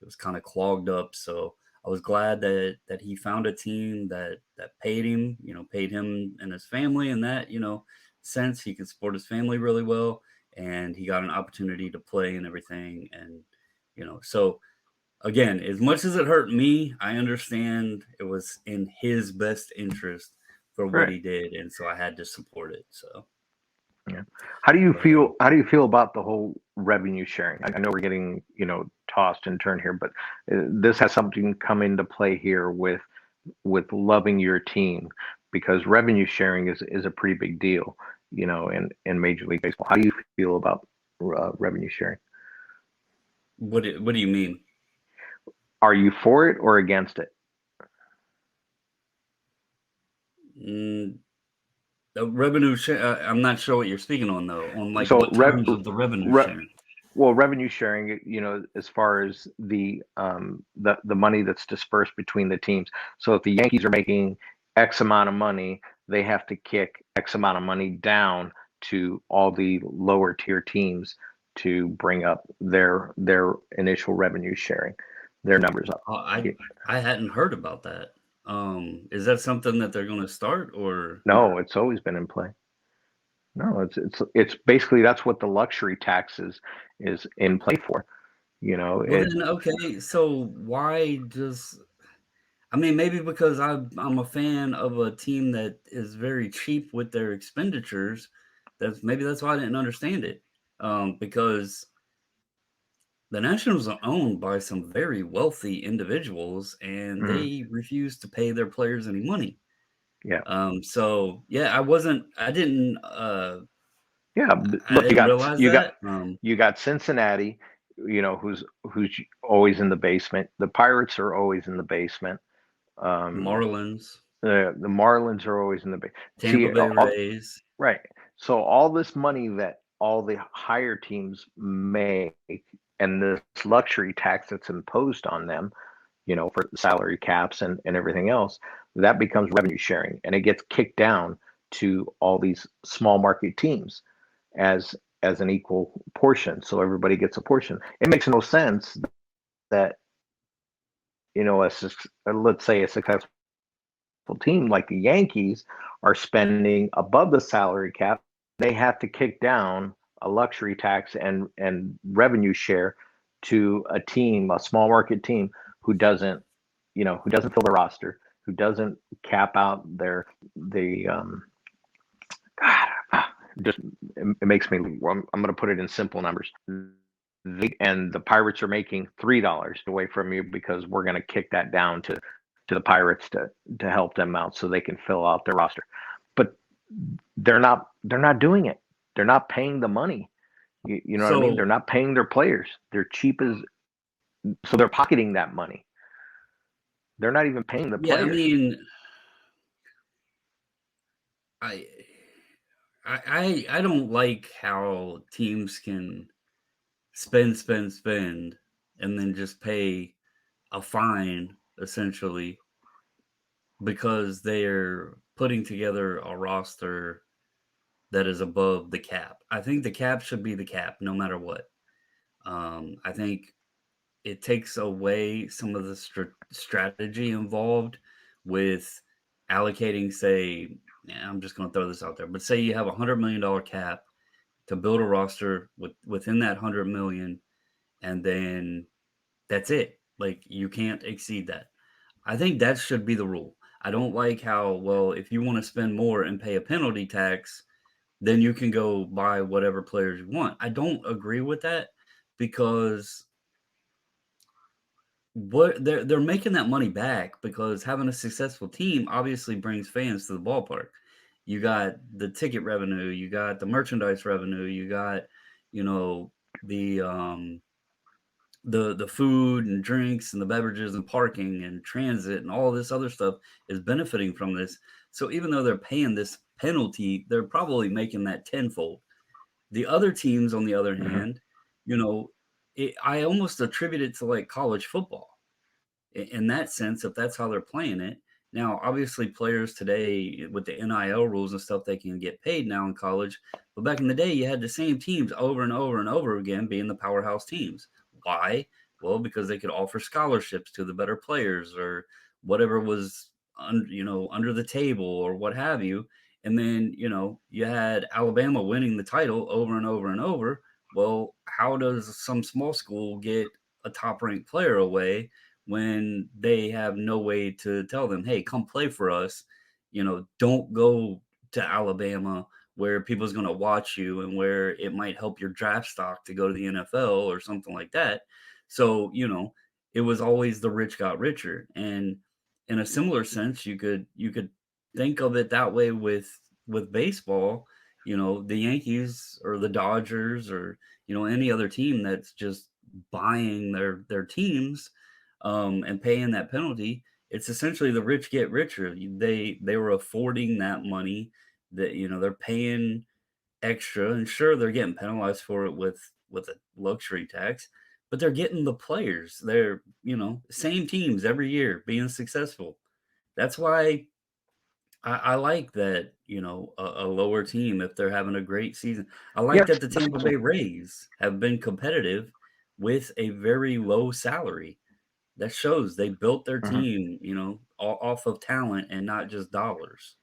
Speaker 1: it was kind of clogged up. So I was glad that he found a team that paid him, paid him and his family in that, sense. He could support his family really well and he got an opportunity to play and everything. And, so again, as much as it hurt me, I understand it was in his best interest for what
Speaker 2: Right.
Speaker 1: he did, and so I had to support it. So,
Speaker 2: Yeah. How do you
Speaker 1: but
Speaker 2: feel? How do you feel about the whole revenue sharing? I know we're getting tossed and turned here, but this has something come into play here with loving your team because revenue sharing is a pretty big deal, in Major League Baseball. How do you feel about revenue sharing?
Speaker 1: what do you mean?
Speaker 2: Are you for it or against it?
Speaker 1: Mm, the revenue share. I'm not sure what you're speaking on though. On like
Speaker 2: So,
Speaker 1: what terms of the revenue
Speaker 2: re,
Speaker 1: sharing?
Speaker 2: well, revenue sharing, as far as the money that's dispersed between the teams. So if the Yankees are making X amount of money, they have to kick X amount of money down to all the lower tier teams to bring up their initial revenue sharing, their numbers up.
Speaker 1: Oh, I hadn't heard about that. Is that something that they're going to start or?
Speaker 2: No, it's always been in play. No, it's basically that's what the luxury tax is in play for.
Speaker 1: Well,
Speaker 2: It
Speaker 1: then okay. So why just? I mean, maybe because I'm a fan of a team that is very cheap with their expenditures. That's why I didn't understand it. Because the Nationals are owned by some very wealthy individuals, and
Speaker 2: mhm.
Speaker 1: they refuse to pay their players any money.
Speaker 2: Yeah.
Speaker 1: So yeah, I didn't
Speaker 2: Yeah.
Speaker 1: I
Speaker 2: Look,
Speaker 1: didn't realize
Speaker 2: you got
Speaker 1: that.
Speaker 2: you got Cincinnati, who's always in the basement. The Pirates are always in the basement. Um,
Speaker 1: Marlins,
Speaker 2: the Marlins are always in the basement.
Speaker 1: Tampa
Speaker 2: See,
Speaker 1: Bay Rays.
Speaker 2: right. So all this money that all the higher teams make, and this luxury tax that's imposed on them, for salary caps and everything else, that becomes revenue sharing, and it gets kicked down to all these small market teams as as an equal portion. So everybody gets a portion. It makes no sense that, let's say a successful team like the Yankees are spending above the salary cap. They have to kick down a luxury tax and revenue share to a team, a small market team who doesn't fill the roster, who doesn't cap out the God, just it makes me. I'm going to put it in simple numbers. And the Pirates are making $3 away from you because we're going to kick that down to the Pirates to help them out so they can fill out their roster. But they're not doing it. They're not paying the money. You know what I mean? They're
Speaker 1: So
Speaker 2: not paying their players. They're cheap as so they're pocketing that money. They're not even paying the
Speaker 1: yeah, I
Speaker 2: players.
Speaker 1: mean, I I don't like how teams can spend, and then just pay a fine essentially because they're putting together a roster that is above the cap. I think the cap should be the cap no matter what. I think it takes away some of the strategy involved with allocating, say, I'm just going to throw this out there, but say you have $100 million cap to build a roster within that 100 million, and then that's it. Like you can't exceed that. I think that should be the rule. I don't like how, well, if you want to spend more and pay a penalty tax, then you can go buy whatever players you want. I don't agree with that because what they're making that money back because having a successful team obviously brings fans to the ballpark. You got the ticket revenue, you got the merchandise revenue, you got, you know, the the food and drinks and the beverages and parking and transit and all this other stuff is benefiting from this. So even though they're paying this penalty, they're probably making that tenfold. The other teams, on the other
Speaker 2: Hmm.
Speaker 1: hand, you know, I almost attribute it to like college football in that sense, if that's how they're playing it. Now, obviously, players today with the NIL rules and stuff, they can get paid now in college. But back in the day, you had the same teams over and over and over again being the powerhouse teams. Why? Well, because they could offer scholarships to the better players or whatever was, under the table or what have you. And then, you had Alabama winning the title over and over and over. Well, how does some small school get a top ranked player away when they have no way to tell them, "Hey, come play for us." Don't go to Alabama where people's going to watch you and where it might help your draft stock to go to the NFL or something like that. So, it was always the rich got richer. And in a similar sense, you could think of it that way with baseball. The Yankees or the Dodgers or any other team that's just buying their teams and paying that penalty, it's essentially the rich get richer. They were affording that money that they're paying extra, and sure they're getting penalized for it with a luxury tax, but they're getting the players. They're same teams every year being successful. That's why I like that a lower team if they're having a great season. I like
Speaker 2: Yeah,
Speaker 1: that the
Speaker 2: that's
Speaker 1: Tampa Bay Rays have been competitive with a very low salary. That shows they built their
Speaker 2: mhm.
Speaker 1: team, off of talent and not just dollars.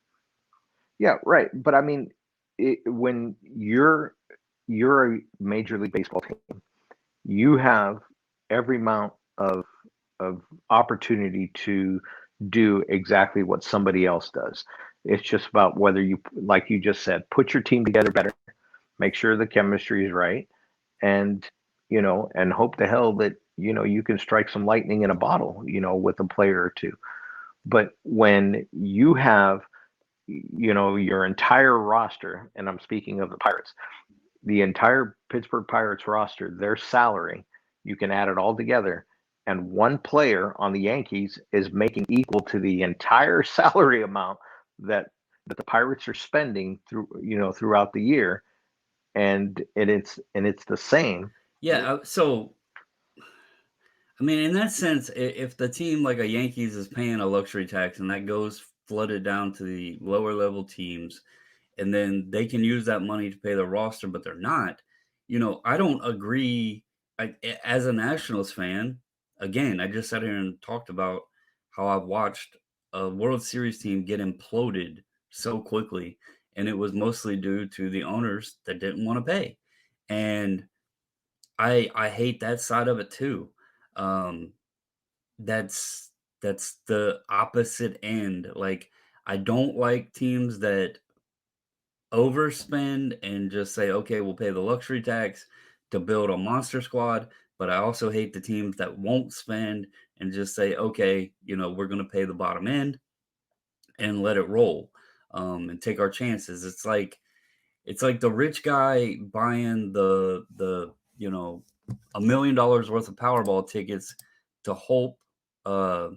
Speaker 2: Yeah, right. But I mean, when you're a Major League Baseball team, you have every amount of opportunity to do exactly what somebody else does. It's just about whether you, like you just said, put your team together better, make sure the chemistry is right, and and hope to hell that you can strike some lightning in a bottle, with a player or two. But when you have your entire roster, and I'm speaking of the Pirates, the entire Pittsburgh Pirates roster, their salary, you can add it all together, and one player on the Yankees is making equal to the entire salary amount that the Pirates are spending throughout the year, and it's the same.
Speaker 1: Yeah, so I mean, in that sense, if the team like a Yankees is paying a luxury tax and that goes flooded down to the lower level teams, and then they can use that money to pay the roster, but they're not. I don't agree. As a Nationals fan, again, I just sat here and talked about how I've watched a World Series team get imploded so quickly, and it was mostly due to the owners that didn't want to pay. And I hate that side of it too. Um, that's that's the opposite end. Like I don't like teams that overspend and just say, okay, we'll pay the luxury tax to build a monster squad. But I also hate the teams that won't spend and just say, okay, we're going to pay the bottom end and let it roll, and take our chances. It's like the rich guy buying the $1 million worth of Powerball tickets to hope uh,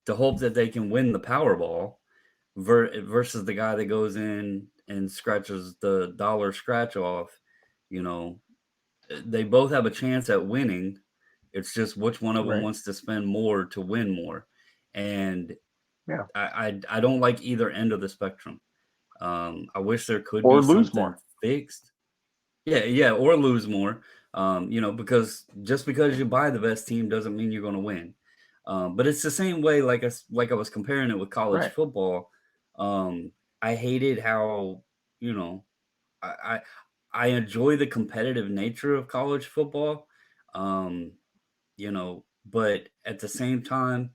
Speaker 1: that they can win the Powerball versus the guy that goes in and scratches the dollar scratch off. You know, they both have a chance at winning. It's just which one of them
Speaker 2: Right.
Speaker 1: wants to spend more to win more. And
Speaker 2: Yeah.
Speaker 1: I don't like either end of the spectrum. I wish there could be
Speaker 2: Or lose
Speaker 1: something
Speaker 2: more.
Speaker 1: fixed. Yeah, or lose more. Because just because you buy the best team doesn't mean you're going to win. But it's the same way, like I was comparing it with college
Speaker 2: Right.
Speaker 1: football. I hated how you know I I enjoy the competitive nature of college football. Um, but at the same time,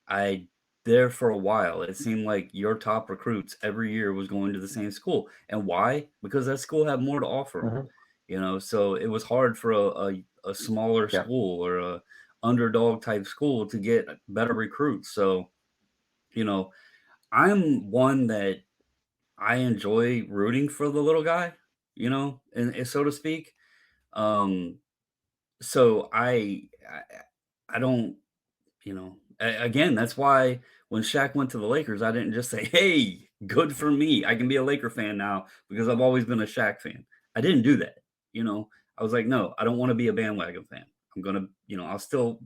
Speaker 1: I there for a while, it seemed like your top recruits every year was going to the same school. And why? Because that school had more to offer them.
Speaker 2: Hmm.
Speaker 1: So it was hard for a smaller
Speaker 2: Yeah.
Speaker 1: school or a underdog type school to get better recruits. So, you know, I'm one that I enjoy rooting for the little guy, and so to speak. Um, so I don't again, that's why when Shaq went to the Lakers, I didn't just say, "Hey, good for me. I can be a Laker fan now because I've always been a Shaq fan." I didn't do that. I was like, "No, I don't want to be a bandwagon fan. I'm gonna, I'll still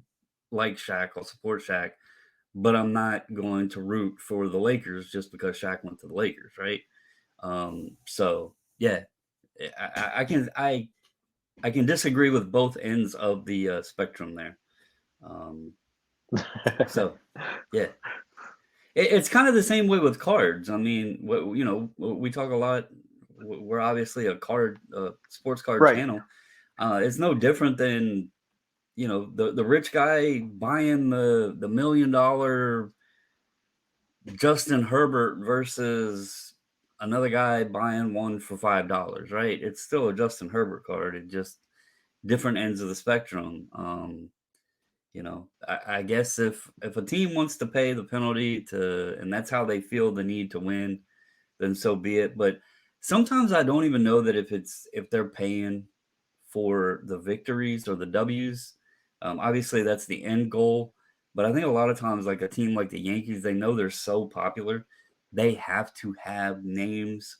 Speaker 1: like Shaq. I'll support Shaq, but I'm not going to root for the Lakers just because Shaq went to the Lakers, right?" So yeah, I can disagree with both ends of the spectrum there. Um, so yeah. It's kind of the same way with cards. I mean, we talk a lot. We're obviously a sports card
Speaker 2: Right.
Speaker 1: channel. It's no different than the rich guy buying the $1 million Justin Herbert versus another guy buying one for $5. Right? It's still a Justin Herbert card. It just different ends of the spectrum. I guess if a team wants to pay the penalty and that's how they feel the need to win, then so be it. But sometimes I don't even know that if they're paying for the victories or the W's. Obviously, that's the end goal. But I think a lot of times, like a team like the Yankees, they know they're so popular, they have to have names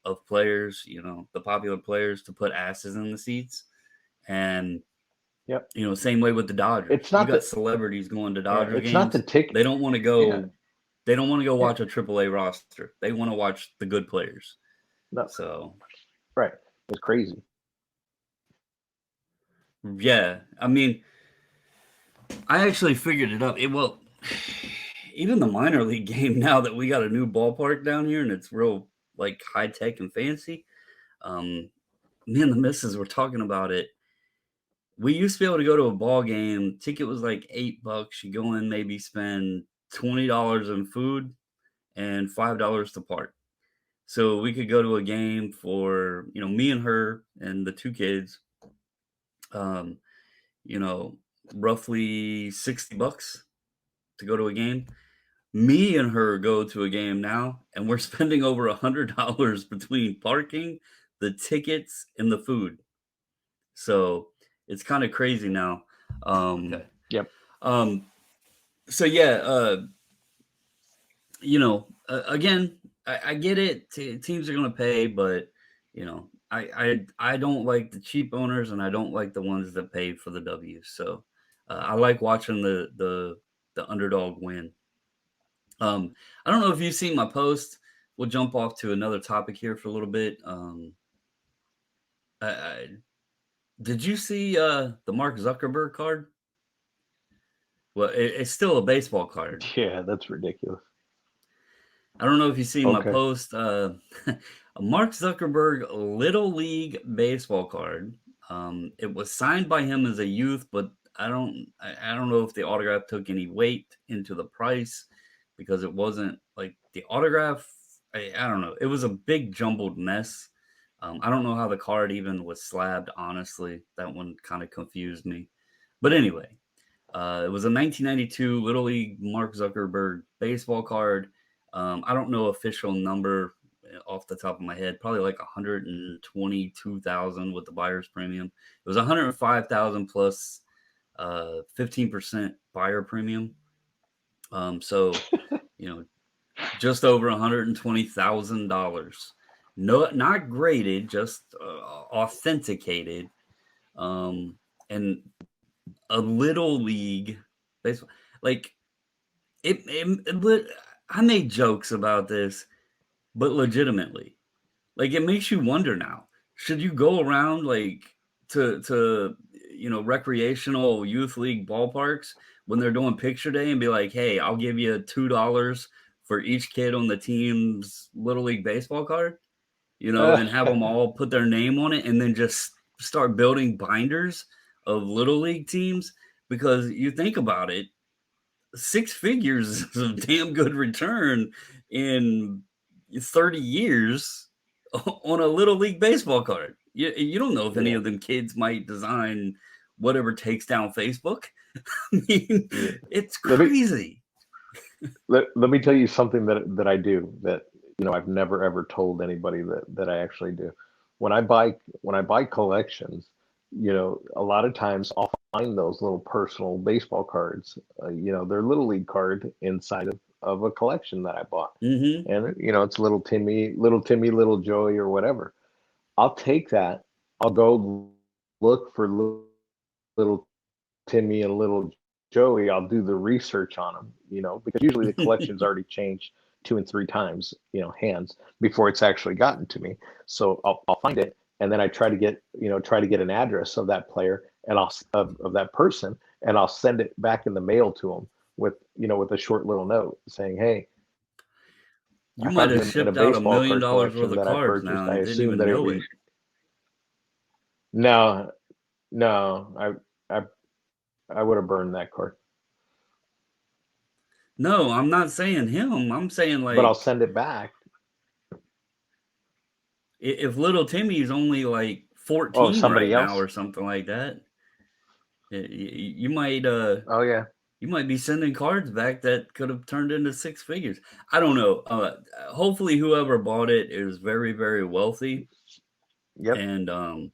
Speaker 1: of players, the popular players to put asses in the seats. And
Speaker 2: Yep.
Speaker 1: same way with the Dodgers.
Speaker 2: It's
Speaker 1: You
Speaker 2: not
Speaker 1: got
Speaker 2: the
Speaker 1: celebrities going to
Speaker 2: Yeah.
Speaker 1: Dodger
Speaker 2: It's not the
Speaker 1: games.
Speaker 2: tick.
Speaker 1: They don't want to
Speaker 2: Yeah.
Speaker 1: go. They don't want to go
Speaker 2: Yeah.
Speaker 1: watch a AAA roster. They want to watch the good players.
Speaker 2: No.
Speaker 1: So
Speaker 2: Right. It's crazy.
Speaker 1: yeah, I mean, I actually figured it out. Even the minor league game now that we got a new ballpark down here and it's real like high tech and fancy. Um, Me and the missus were talking about it. We used to be able to go to a ball game. Ticket was like $8. You go in, maybe spend $20 in food and $5 to park. So we could go to a game for, me and her and the two kids, um, you know, roughly $60 to go to a game. Me and her go to a game now, and we're spending over $100 between parking, the tickets, and the food. So it's kind of crazy now. Um,
Speaker 3: Okay.
Speaker 2: Yep.
Speaker 1: um, so yeah, again, I get it. Teams are going to pay, but I don't like the cheap owners, and I don't like the ones that pay for the W. So I like watching the underdog win. I don't know if you've seen my post. We'll jump off to another topic here for a little bit. I did you see the Mark Zuckerberg card? Well, it's still a baseball card.
Speaker 2: Yeah, that's ridiculous.
Speaker 1: I don't know if you've seen my
Speaker 2: Okay.
Speaker 1: post. A Mark Zuckerberg Little League baseball card. It was signed by him as a youth, but I don't know if the autograph took any weight into the price because it wasn't like the autograph. I don't know. It was a big jumbled mess. I don't know how the card even was slabbed. Honestly, that one kind of confused me. But anyway, it was a 1992 Little League Mark Zuckerberg baseball card. I don't know official number off the top of my head. Probably like 122,000 with the buyer's premium. It was 105,000 plus 15% buyer premium. So you know, just over $120,000. No, not graded, just authenticated. Um, and a little league baseball, like I made jokes about this, but legitimately, like it makes you wonder now. Should you go around like to recreational youth league ballparks when they're doing picture day and be like, "Hey, I'll give you $2 for each kid on the team's little league baseball card," and have them all put their name on it, and then just start building binders of little league teams? Because you think about it, six figures is a damn good return in 30 years on a little league baseball card. You don't know if any
Speaker 2: Yeah.
Speaker 1: of them kids might design whatever takes down Facebook. I mean,
Speaker 2: Yeah.
Speaker 1: it's
Speaker 2: Let me
Speaker 1: crazy.
Speaker 2: let me tell you something that I do that I've never ever told anybody that I actually do. When I buy collections, a lot of times I'll find those little personal baseball cards. They're little league card inside of a collection that I bought,
Speaker 1: Hmm.
Speaker 2: and it's little Timmy, little Joey, or whatever. I'll take that. I'll go look for little Timmy and little Joey. I'll do the research on them, because usually the collection's already changed two and three times, hands before it's actually gotten to me. So I'll find it, and then I try to get an address of that player and of that person, and I'll send it back in the mail to them with a short little note saying, "Hey, I
Speaker 1: You
Speaker 2: found
Speaker 1: might
Speaker 2: this
Speaker 1: have
Speaker 2: in a
Speaker 1: shipped out
Speaker 2: baseball
Speaker 1: $1 million
Speaker 2: card
Speaker 1: worth
Speaker 2: collection
Speaker 1: of
Speaker 2: that I
Speaker 1: cards now
Speaker 2: purchased.
Speaker 1: and
Speaker 2: I
Speaker 1: you didn't
Speaker 2: assume
Speaker 1: even
Speaker 2: that it
Speaker 1: know
Speaker 2: was
Speaker 1: it.
Speaker 2: no, no. I would have burned that card,
Speaker 1: No, I'm not saying him. I'm saying
Speaker 2: but I'll
Speaker 1: like
Speaker 2: send it back.
Speaker 1: if little Timmy's only like
Speaker 2: Oh,
Speaker 1: 14 right
Speaker 2: somebody
Speaker 1: now
Speaker 2: else?
Speaker 1: or something like that, you might
Speaker 2: Oh yeah.
Speaker 1: you might be sending cards back that could have turned into six figures. I don't know. Hopefully, whoever bought it is very, very wealthy
Speaker 2: Yep.
Speaker 1: and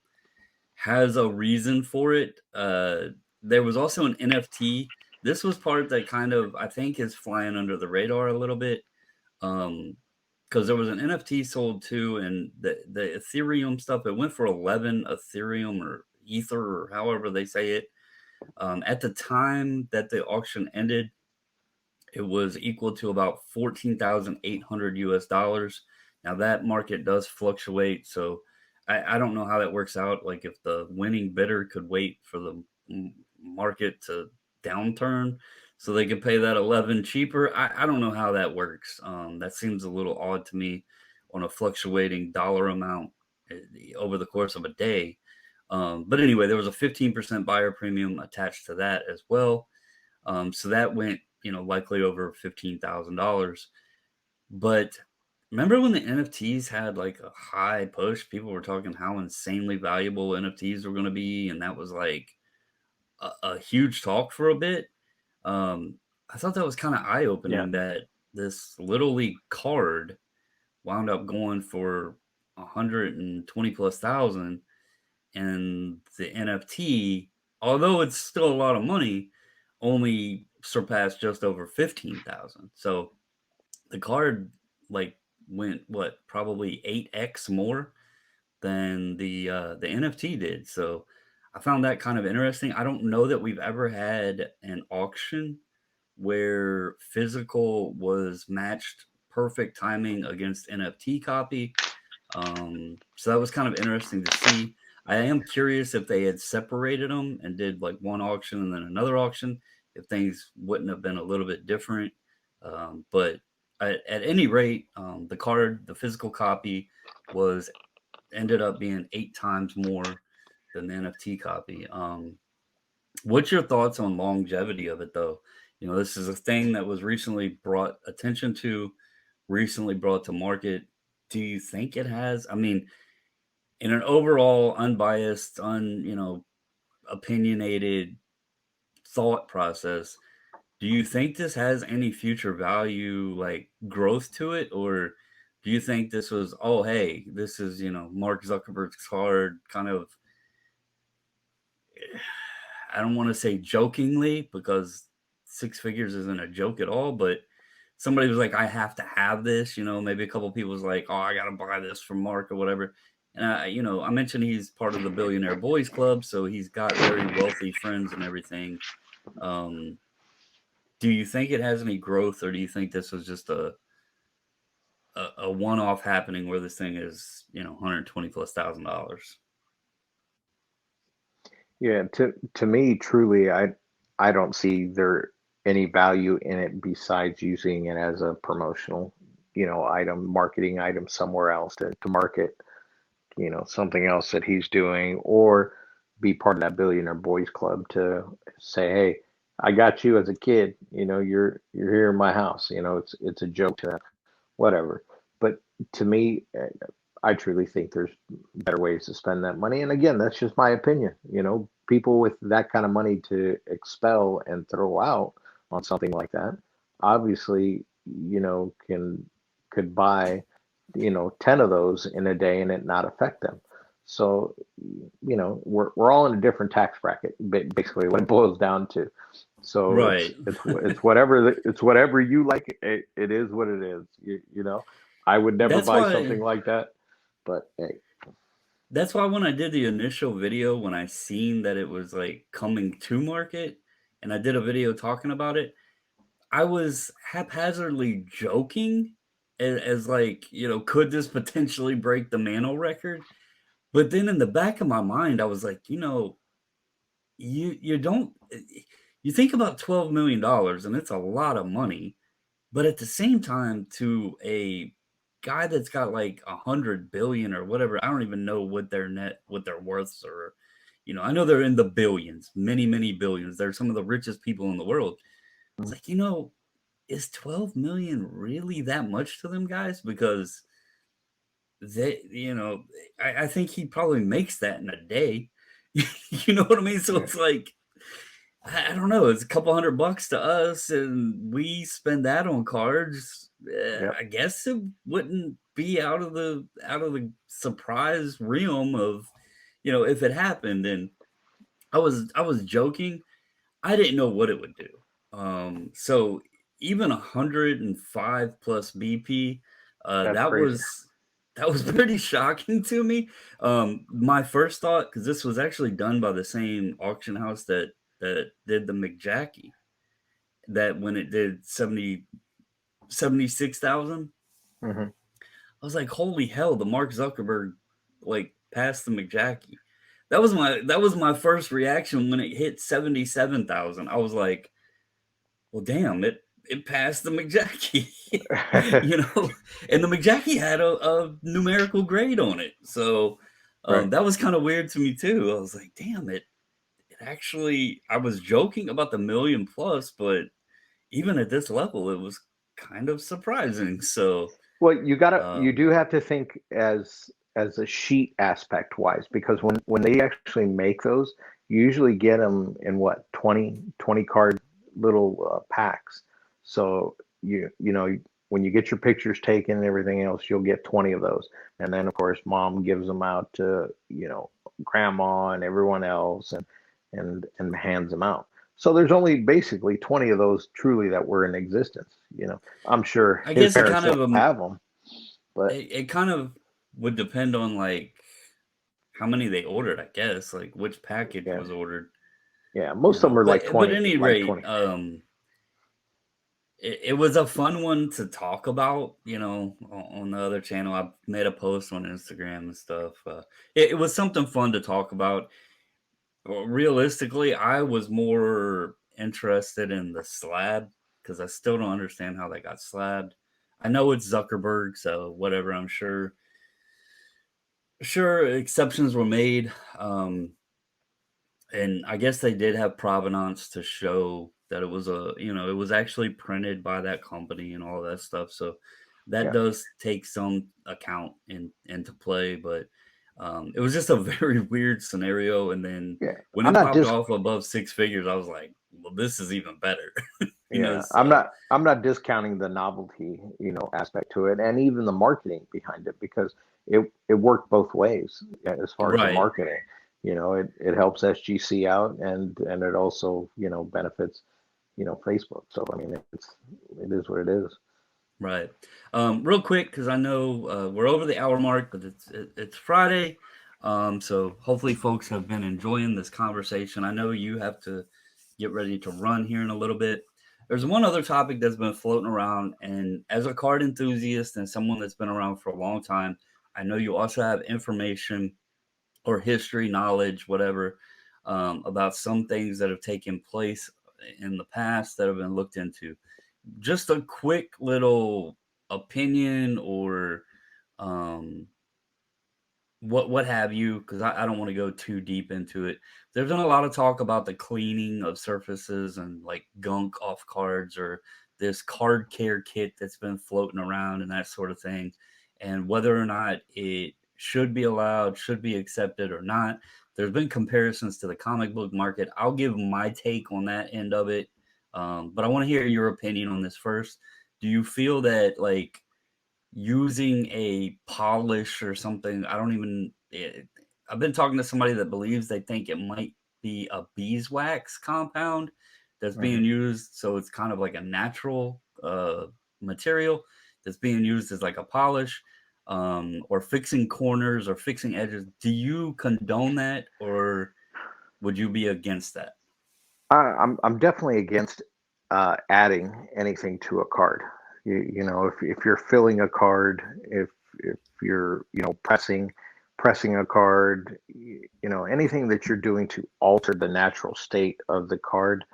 Speaker 1: has a reason for it. There was also an NFT. This was part that kind of I think is flying under the radar a little bit. Because there was an NFT sold too, and the Ethereum stuff, it went for 11 Ethereum or Ether or however they say it. At the time that the auction ended, it was equal to about 14,800 US dollars. Now that market does fluctuate, so I don't know how that works out. Like if the winning bidder could wait for the market to downturn so they could pay that 11 cheaper. I don't know how that works. That seems a little odd to me on a fluctuating dollar amount over the course of a day. But anyway, there was a 15% buyer premium attached to that as well. So that went, likely over $15,000. But remember when the NFTs had like a high push? People were talking how insanely valuable NFTs were going to be, and that was like a huge talk for a bit. Um, I thought that was kind of eye
Speaker 2: Yeah.
Speaker 1: opening that this little league card wound up going for 120 plus thousand, and the NFT, although it's still a lot of money, only surpassed just over 15,000. So the card like went what, probably 8x more than the NFT did. So I found that kind of interesting. I don't know that we've ever had an auction where physical was matched perfect timing against NFT copy. So that was kind of interesting to see. I am curious if they had separated them and did like one auction and then another auction, if things wouldn't have been a little bit different. But at any rate, the card, the physical copy, was ended up being 8 times more than the NFT copy. What's your thoughts on longevity of it, though? You know, this is a thing that was recently brought attention to, recently brought to market. Do you think it has? I mean, in an overall unbiased, opinionated thought process, do you think this has any future value, like growth to it, or do you think this was, oh, hey, this is Mark Zuckerberg's card, kind of, I don't want to say jokingly because six figures isn't a joke at all, but somebody was like, I have to have this, maybe a couple people was like, oh, I got to buy this from Mark or whatever. And I mentioned he's part of the Billionaire Boys Club, so he's got very wealthy friends and everything. Um, do you think it has any growth, or do you think this was just a one-off happening where this thing is, 120 plus $1,000?
Speaker 2: Yeah, to me, truly, I don't see there any value in it besides using it as a promotional, item, marketing item somewhere else to market, something else that he's doing, or be part of that billionaire boys club to say, hey, I got you as a kid, you're here in my house, it's a joke to them, whatever. But to me, I truly think there's better ways to spend that money. And again, that's just my opinion. People with that kind of money to expel and throw out on something like that, obviously, can could buy, 10 of those in a day and it not affect them. So, we're all in a different tax bracket, basically what it boils down to. So
Speaker 1: Right.
Speaker 2: it's whatever it's whatever you like. It is what it is. I would never
Speaker 1: That's
Speaker 2: buy
Speaker 1: why
Speaker 2: something like that, but hey,
Speaker 1: That's why when I did the initial video, when I seen that it was like coming to market and I did a video talking about it, I was haphazardly joking as like, could this potentially break the Mano record? But then in the back of my mind, I was like, you don't you think about $12 million and it's a lot of money, but at the same time, to a guy that's got like 100 billion or whatever, I don't even know what their worths are. I know they're in the billions, many, many billions. They're some of the richest people in the world. It's like, is 12 million really that much to them guys? Because they, I think he probably makes that in a day. You know what I mean? So
Speaker 2: yeah,
Speaker 1: it's like, I don't know. It's a couple $100 to us, and we spend that on cards.
Speaker 2: yep,
Speaker 1: I guess it wouldn't be out of the surprise realm of, if it happened. And I was joking. I didn't know what it would do. So even 105 plus BP,
Speaker 2: that's crazy.
Speaker 1: that was pretty shocking to me. My first thought, because this was actually done by the same auction house that did the McJackie, that when it did 76,000,
Speaker 2: Hmm.
Speaker 1: I was like, holy hell, the Mark Zuckerberg like passed the McJackie. That was my first reaction when it hit 77,000. I was like, well, damn, it passed the McJackie, and the McJackie had a numerical grade on it. So
Speaker 2: Right.
Speaker 1: that was kind of weird to me too. I was like, damn it actually, I was joking about the million plus, but even at this level, it was kind of surprising. So,
Speaker 2: Well, you
Speaker 1: um,
Speaker 2: do have to think as a sheet aspect wise, because when they actually make those, you usually get them in what, 20 card packs. So you know when you get your pictures taken and everything else, you'll get 20 of those, and then of course mom gives them out to grandma and everyone else, and hands them out. So there's only basically 20 of those truly that were in existence. I'm sure
Speaker 1: I
Speaker 2: his
Speaker 1: guess
Speaker 2: parents still have them, but
Speaker 1: it kind of would depend on like how many they ordered, I guess, like which package
Speaker 2: yeah,
Speaker 1: was ordered,
Speaker 2: yeah, most of them are like
Speaker 1: But at
Speaker 2: 20,
Speaker 1: any
Speaker 2: like
Speaker 1: rate,
Speaker 2: 20.
Speaker 1: it was a fun one to talk about, on the other channel. I made a post on Instagram and stuff. It was something fun to talk about. Well, realistically, I was more interested in the slab because I still don't understand how they got slabbed. I know it's Zuckerberg, so whatever. I'm sure exceptions were made. And I guess they did have provenance to show that it was actually printed by that company and all that stuff. So that
Speaker 2: Yeah,
Speaker 1: does take some account into play, but it was just a very weird scenario. And then
Speaker 2: yeah.
Speaker 1: when
Speaker 2: I'm
Speaker 1: it
Speaker 2: not
Speaker 1: popped
Speaker 2: dis
Speaker 1: off above six figures, I was like, well, this is even better,
Speaker 2: Yeah,
Speaker 1: so
Speaker 2: I'm not discounting the novelty, aspect to it, and even the marketing behind it, because it worked both ways, as far as the
Speaker 1: right.
Speaker 2: marketing. It helps SGC out, and it also, benefits, Facebook. So I mean, it is what it is.
Speaker 1: Right. Real quick, because I know we're over the hour mark, but it's Friday, so hopefully folks have been enjoying this conversation. I know you have to get ready to run here in a little bit. There's one other topic that's been floating around, and as a card enthusiast and someone that's been around for a long time, I know you also have information or history, knowledge, whatever, about some things that have taken place in the past that have been looked into. Just a quick little opinion or um what have you, because I don't want to go too deep into it. There's been a lot of talk about the cleaning of surfaces and like gunk off cards, or this card care kit that's been floating around and that sort of thing, and whether or not it should be allowed, should be accepted or not. There's been comparisons to the comic book market. I'll give my take on that end of it, but I want to hear your opinion on this first. Do you feel that like using a polish or something? I've been talking to somebody that believes they think it might be a beeswax compound that's being
Speaker 2: Hmm.
Speaker 1: used, so it's kind of like a natural material that's being used as like a polish, or fixing corners or fixing edges. Do you condone that, or would you be against that?
Speaker 2: I'm definitely against adding anything to a card. If you're filling a card, if you're pressing a card, anything that you're doing to alter the natural state of the card,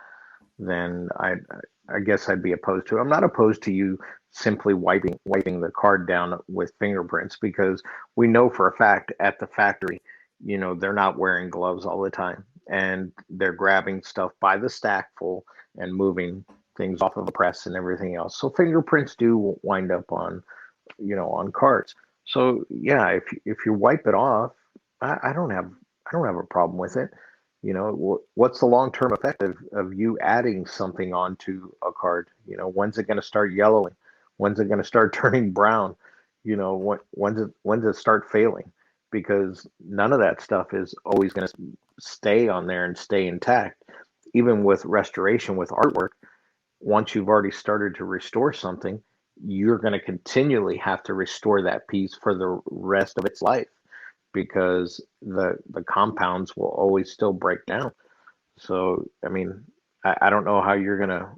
Speaker 2: then I guess I'd be opposed to it. I'm not opposed to you simply wiping the card down with fingerprints, because we know for a fact at the factory, they're not wearing gloves all the time, and they're grabbing stuff by the stack full and moving things off of a press and everything else. So fingerprints do wind up on cards. So yeah, if you wipe it off, I don't have a problem with it. What's the long term effect of you adding something onto a card? When's it going to start yellowing? When's it going to start turning brown? When's it start failing? Because none of that stuff is always going to stay on there and stay intact. Even with restoration, with artwork, once you've already started to restore something, you're going to continually have to restore that piece for the rest of its life, because the compounds will always still break down. So I mean, I don't know how you're going to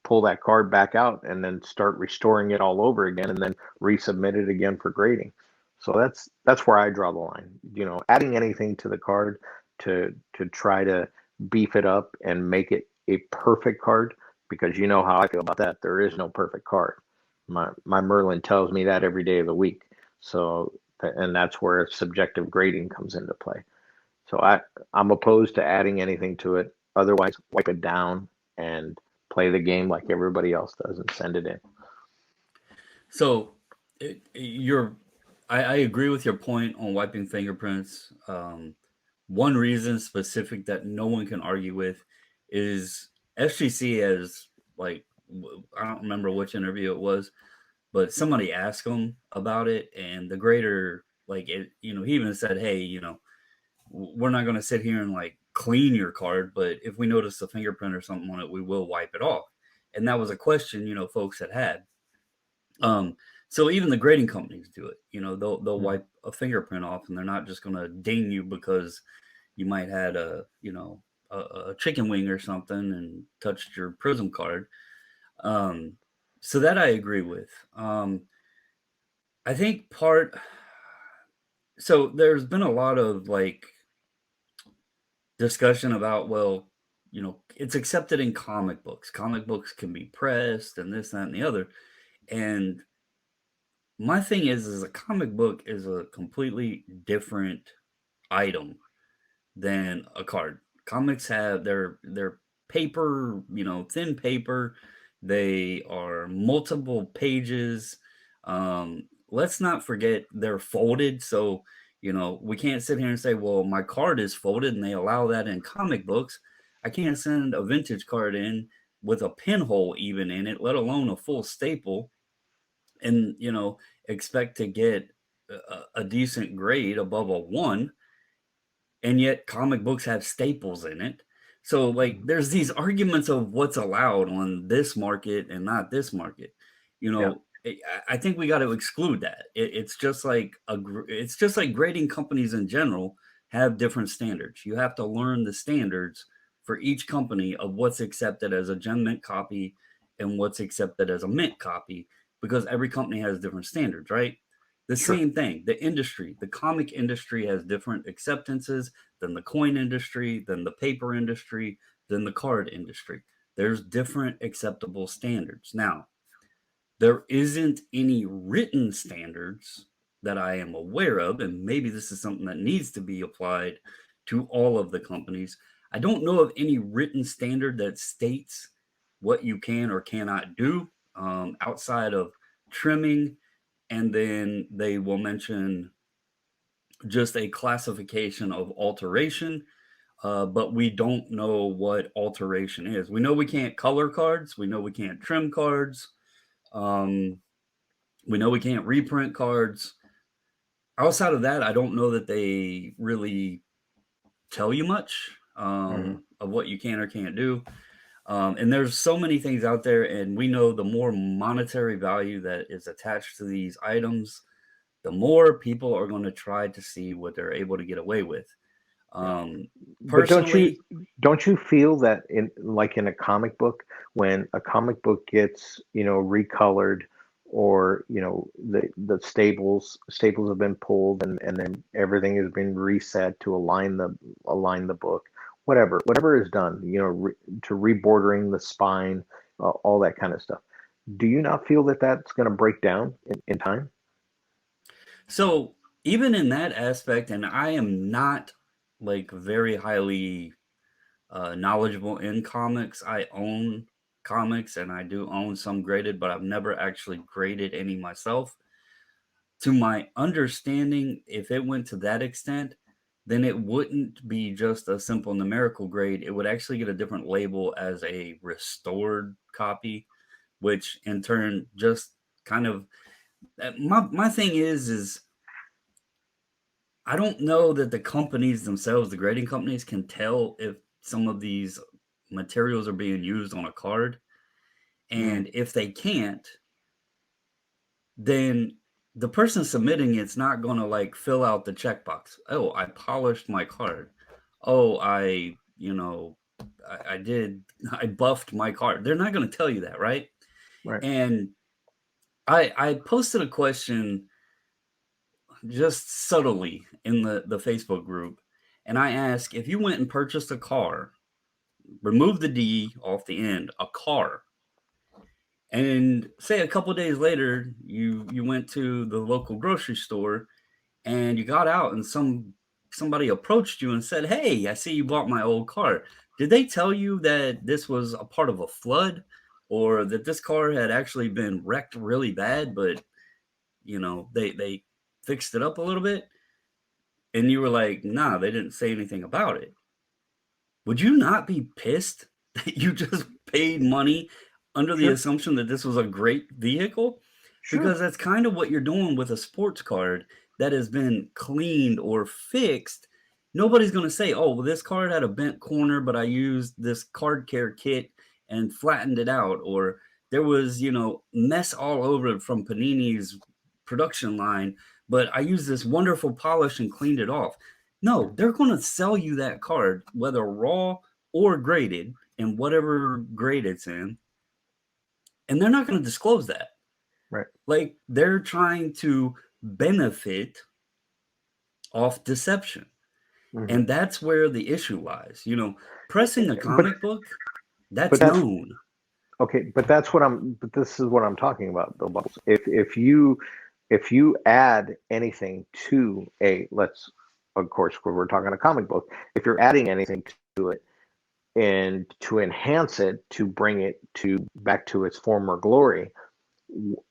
Speaker 2: pull that card back out and then start restoring it all over again and then resubmit it again for grading. So that's where I draw the line. Adding anything to the card to try to beef it up and make it a perfect card, because you know how I feel about that. There is no perfect card. My Merlin tells me that every day of the week. So, and that's where subjective grading comes into play. So I'm opposed to adding anything to it. Otherwise, wipe it down and play the game like everybody else does and send it in.
Speaker 1: So you're I agree with your point on wiping fingerprints. One reason specific that no one can argue with is SGC has like I don't remember which interview it was, but somebody asked him about it, and the grader like it, he even said, "Hey, we're not going to sit here and like clean your card, but if we notice a fingerprint or something on it, we will wipe it off." And that was a question folks had. Um, so even the grading companies do it. They'll
Speaker 2: Mhm.
Speaker 1: wipe a fingerprint off, and they're not just going to ding you because you might had a chicken wing or something and touched your Prism card. Um, so that I agree with. I think so there's been a lot of like discussion about, well, it's accepted in comic books. Comic books can be pressed and this, that, and the other. And my thing is a comic book is a completely different item than a card. Comics have their paper, thin paper. They are multiple pages. Let's not forget they're folded. So, we can't sit here and say, well, my card is folded and they allow that in comic books. I can't send a vintage card in with a pinhole even in it, let alone a full staple, and, expect to get a decent grade above a 1, and yet comic books have staples in it. So like
Speaker 2: Mhm.
Speaker 1: there's these arguments of what's allowed on this market and not this market.
Speaker 2: Yeah,
Speaker 1: I think we got to exclude that. It's just like it's just like grading companies in general have different standards. You have to learn the standards for each company of what's accepted as a gem mint copy and what's accepted as a mint copy, because every company has different standards, right? The
Speaker 2: sure.
Speaker 1: same thing, the comic industry has different acceptances than the coin industry, than the paper industry, than the card industry. There's different acceptable standards. Now, there isn't any written standards that I am aware of, and maybe this is something that needs to be applied to all of the companies. I don't know of any written standard that states what you can or cannot do, outside of trimming, and then they will mention just a classification of alteration, but we don't know what alteration is. We know we can't color cards. We know we can't trim cards. Um, we know we can't reprint cards. Outside of that, I don't know that they really tell you much
Speaker 2: Mhm.
Speaker 1: of what you can or can't do. And there's so many things out there, and we know the more monetary value that is attached to these items, the more people are going to try to see what they're able to get away with.
Speaker 2: Yeah.
Speaker 1: Um,
Speaker 2: But
Speaker 1: Personally,
Speaker 2: don't you feel that in like in a comic book, when a comic book gets, recolored, or, the staples have been pulled, and then everything has been reset to align the book, whatever is done, to rebordering the spine, all that kind of stuff. Do you not feel that that's going to break down in time?
Speaker 1: so even in that aspect, and I am not like very highly knowledgeable in comics. I own comics and I do own some graded, but I've never actually graded any myself. To my understanding, if it went to that extent, then it wouldn't be just a simple numerical grade. It would actually get a different label as a restored copy, which in turn just kind of my thing is I don't know that the companies themselves, the grading companies, can tell if some of these materials are being used on a card.
Speaker 2: Mm,
Speaker 1: And if they can't, then the person submitting it's not going to like fill out the checkbox. Oh, I polished my card. Oh, I did, I buffed my card. They're not going to tell you that, right?
Speaker 2: right.
Speaker 1: And I posted a question just subtly in the Facebook group, and I asked, if you went and purchased a car, remove the D off the end, a car, and say a couple days later you went to the local grocery store and you got out and somebody approached you and said, "Hey, I see you bought my old car." Did they tell you that this was a part of a flood, or that this car had actually been wrecked really bad, but they fixed it up a little bit? And you were like, "Nah, they didn't say anything about it." Would you not be pissed You just paid money under the
Speaker 2: Sure,
Speaker 1: assumption that this was a great vehicle, because
Speaker 2: sure.
Speaker 1: that's kind of what you're doing with a sports card that has been cleaned or fixed. Nobody's going to say, oh, well, this card had a bent corner, but I used this card care kit and flattened it out. Or there was, mess all over it from Panini's production line, but I used this wonderful polish and cleaned it off. No,
Speaker 2: Mhm.
Speaker 1: they're going to sell you that card, whether raw or graded, in whatever grade it's in, and they're not going to disclose that.
Speaker 2: Right.
Speaker 1: Like, they're trying to benefit off deception.
Speaker 2: Hmm.
Speaker 1: And that's where the issue lies. Pressing a
Speaker 2: But
Speaker 1: comic book,
Speaker 2: but
Speaker 1: that's
Speaker 2: that's
Speaker 1: known.
Speaker 2: okay. But this is what I'm talking about, though, Bubbles. If you add anything to a, let's, of course, when we're talking a comic book, if you're adding anything to it and to enhance it, to bring it to back to its former glory,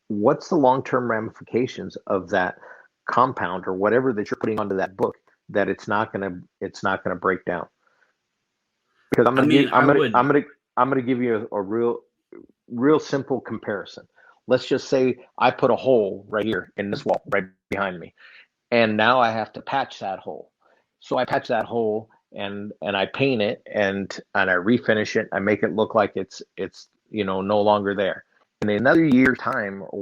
Speaker 2: what's the long-term ramifications of that compound or whatever that you're putting onto that book, that it's not gonna break down? Because
Speaker 1: I mean, I would.
Speaker 2: I'm gonna give you a real simple comparison. Let's just say I put a hole right here in this wall right behind me, and now I have to patch that hole. So I patch that hole, and I paint it, and I refinish it. I make it look like it's no longer there. In another year's time or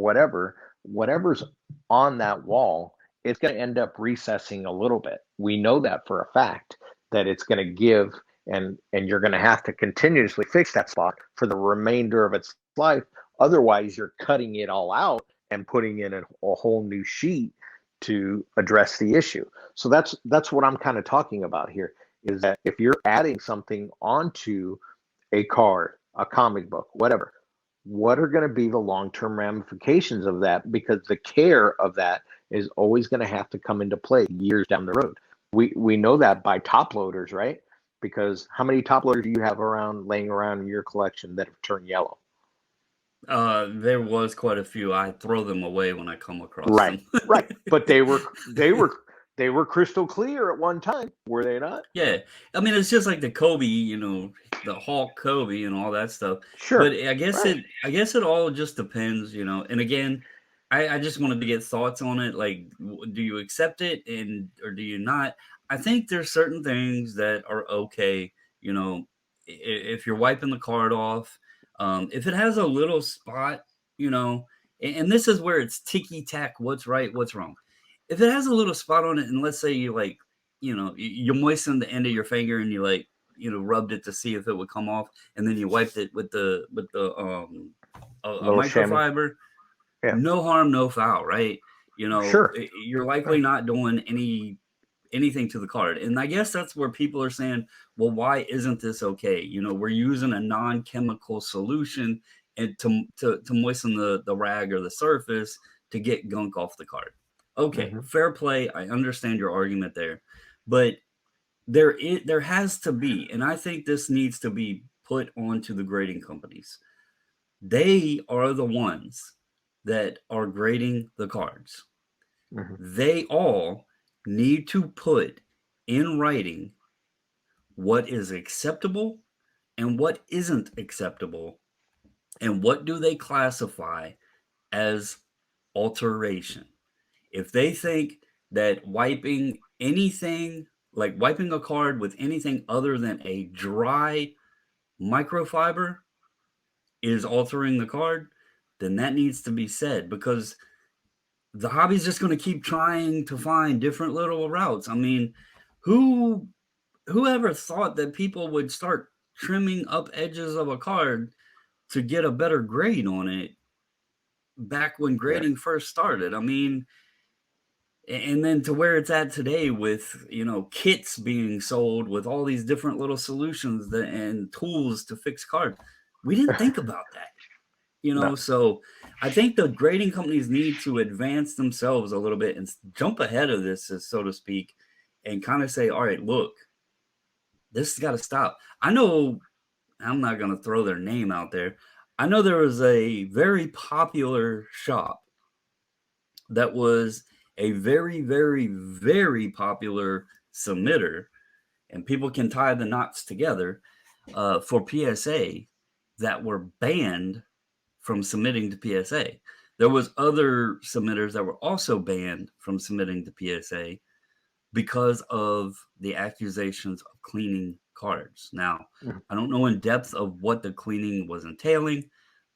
Speaker 2: whatever's on that wall, it's going to end up recessing a little bit. We know that for a fact, that it's going to give, and you're going to have to continuously fix that spot for the remainder of its life. Otherwise, you're cutting it all out and putting in a whole new sheet to address the issue. So that's what I'm kind of talking about here, is that if you're adding something onto a card, a comic book, whatever, what are going to be the long-term ramifications of that? Because the care of that is always going to have to come into play years down the road. We know that by top loaders, right? Because how many top loaders do you have laying around in your collection that have turned yellow?
Speaker 1: There was quite a few. I throw them away when I come across
Speaker 2: Right,
Speaker 1: them.
Speaker 2: right. But they were crystal clear at one time, were they not?
Speaker 1: Yeah, I mean, it's just like the Kobe, the Hulk Kobe and all that stuff. But
Speaker 2: Sure. Right.
Speaker 1: I guess it all just depends. And again, I just wanted to get thoughts on it. Like, do you accept it, or do you not? I think there's certain things that are okay. If you're wiping the card off, if it has a little spot, and this is where it's ticky tack. What's right? What's wrong? If it has a little spot on it, and let's say you like, you moisten the end of your finger and you like, rubbed it to see if it would come off, and then you wiped it with a
Speaker 2: Little chamois.
Speaker 1: microfiber.
Speaker 2: Yeah.
Speaker 1: No harm, no foul, right?
Speaker 2: Sure.
Speaker 1: You're likely
Speaker 2: Right.
Speaker 1: not doing anything to the card. And I guess that's where people are saying, well, why isn't this okay? We're using a non-chemical solution and to moisten the rag or the surface to get gunk off the card. Okay,
Speaker 2: Hmm.
Speaker 1: fair play. I understand your argument there. But there has to be, and I think this needs to be put onto the grading companies. They are the ones that are grading the cards.
Speaker 2: Hmm.
Speaker 1: They all need to put in writing what is acceptable and what isn't acceptable, and what do they classify as alteration. If they think that wiping anything, like wiping a card with anything other than a dry microfiber, is altering the card, then that needs to be said, because the hobby's just going to keep trying to find different little routes. I mean, who whoever thought that people would start trimming up edges of a card to get a better grade on it back when
Speaker 2: Right.
Speaker 1: grading first started? I mean, and then to where it's at today with, kits being sold with all these different little solutions and tools to fix cards. We didn't think about that.
Speaker 2: No.
Speaker 1: So I think the grading companies need to advance themselves a little bit and jump ahead of this, so to speak, and kind of say, all right, look, this has got to stop. I know, I'm not going to throw their name out there. I know there was a very popular shop that was a very, very, very popular submitter, and people can tie the knots together. for PSA that were banned from submitting to PSA. There was other submitters that were also banned from submitting to PSA because of the accusations of cleaning cards. Now,
Speaker 2: Mhm.
Speaker 1: I don't know in depth of what the cleaning was entailing,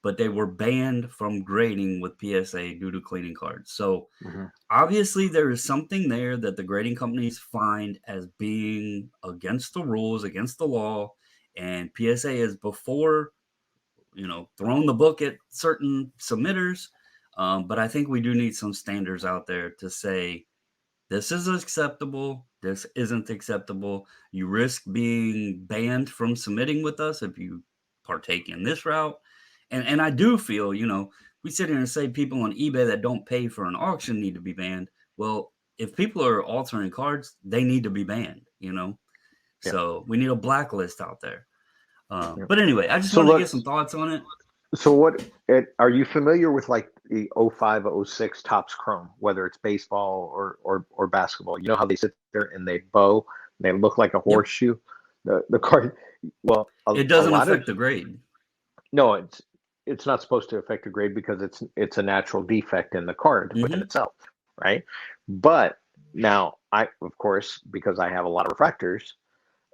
Speaker 1: but they were banned from grading with PSA due to cleaning cards. So
Speaker 2: Mhm.
Speaker 1: obviously there is something there that the grading companies find as being against the rules, against the law, and PSA is before, thrown the book at certain submitters. But I think we do need some standards out there to say this is acceptable, this isn't acceptable. You risk being banned from submitting with us if you partake in this route. And I do feel, we sit here and say people on eBay that don't pay for an auction need to be banned. Well, if people are altering cards, they need to be banned.
Speaker 2: Yeah.
Speaker 1: So we need a blacklist out there.
Speaker 2: Yeah.
Speaker 1: But anyway, I just
Speaker 2: So
Speaker 1: wanted to get
Speaker 2: look,
Speaker 1: some thoughts on it.
Speaker 2: so are you familiar with like the '05, '06 Topps Chrome, whether it's baseball or basketball? You know how they sit there and they bow, and they look like a
Speaker 1: Yep.
Speaker 2: horseshoe. The card, well,
Speaker 1: It
Speaker 2: a
Speaker 1: doesn't
Speaker 2: lot of
Speaker 1: affect the grade.
Speaker 2: no, it's not supposed to affect the grade because it's a natural defect in the card within
Speaker 1: Hmm.
Speaker 2: itself, right? But now I, of course, because I have a lot of refractors,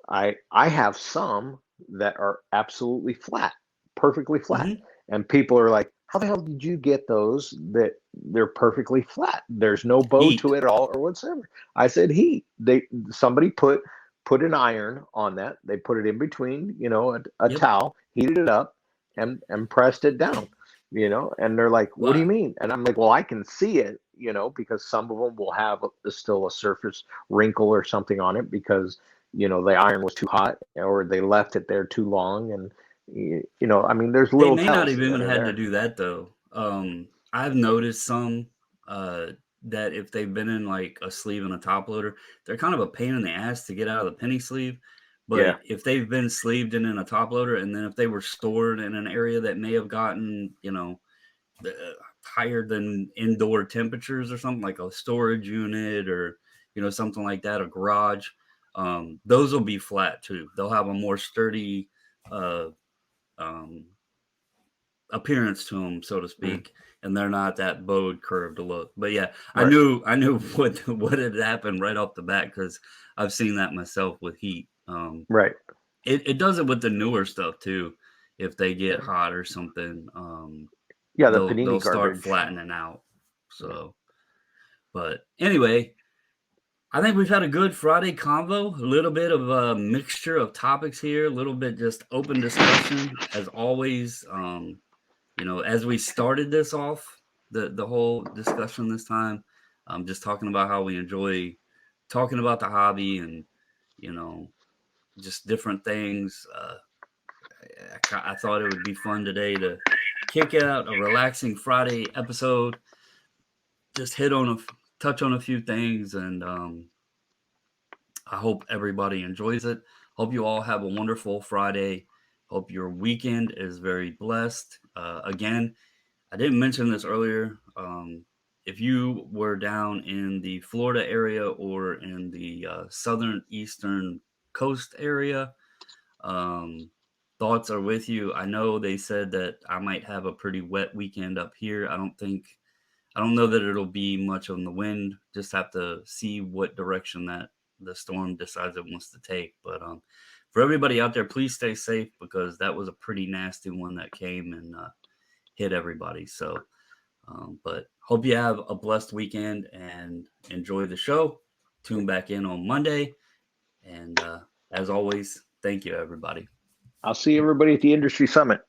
Speaker 2: I have some that are absolutely flat, perfectly flat.
Speaker 1: Hmm.
Speaker 2: And people are like, how the hell did you get those that they're perfectly flat? There's no bow
Speaker 1: Heat.
Speaker 2: to it at all or whatsoever. I said heat. Somebody put an iron on that. They put it in between, a
Speaker 1: Yep.
Speaker 2: towel, heated it up and pressed it down, and they're like, what do you
Speaker 1: Well,
Speaker 2: mean? And I'm like, well, I can see it, because some of them will have still a surface wrinkle or something on it because the iron was too hot or they left it there too long. And, I mean, there's
Speaker 1: they
Speaker 2: little
Speaker 1: may not
Speaker 2: tells
Speaker 1: have even
Speaker 2: that are
Speaker 1: had to
Speaker 2: there.
Speaker 1: do that though. I've noticed some uh, that if they've been in like a sleeve and a top loader, they're kind of a pain in the ass to get out of the penny sleeve.
Speaker 2: Yeah.
Speaker 1: But if they've been sleeved and in a top loader, and then if they were stored in an area that may have gotten, higher than indoor temperatures or something like a storage unit or, something like that, a garage, those will be flat too. They'll have a more sturdy, uh, um, appearance to them, so to
Speaker 2: Mm.
Speaker 1: speak, and they're not that bowed curved look. But yeah, I
Speaker 2: Right.
Speaker 1: knew I knew what had happened right off the bat because I've seen that myself with heat.
Speaker 2: Right.
Speaker 1: It does it with the newer stuff too. If they get
Speaker 2: Yeah.
Speaker 1: hot or something,
Speaker 2: Yeah. The
Speaker 1: they'll
Speaker 2: panini
Speaker 1: start
Speaker 2: cartridge.
Speaker 1: flattening out.
Speaker 2: Yeah.
Speaker 1: So, but anyway, I think we've had a good Friday convo. A little bit of a mixture of topics here. A little bit just open discussion as always. As we started this off, the whole discussion this time, just talking about how we enjoy talking about the hobby and you know just different things. I thought it would be fun today to kick out a relaxing Friday episode. Just touch on a few things, and I hope everybody enjoys it. Hope you all have a wonderful Friday. Hope your weekend is very blessed. Again, I didn't mention this earlier. If you were down in the Florida area or in the southern eastern coast area, um, thoughts are with you. I know they said that I might have a pretty wet weekend up here. I don't know that it'll be much on the wind. Just have to see what direction that the storm decides it wants to take. But for everybody out there, please stay safe because that was a pretty nasty one that came and hit everybody. So, but hope you have a blessed weekend and enjoy the show. Tune back in on Monday. And as always, thank you, everybody.
Speaker 2: I'll see everybody at the industry summit.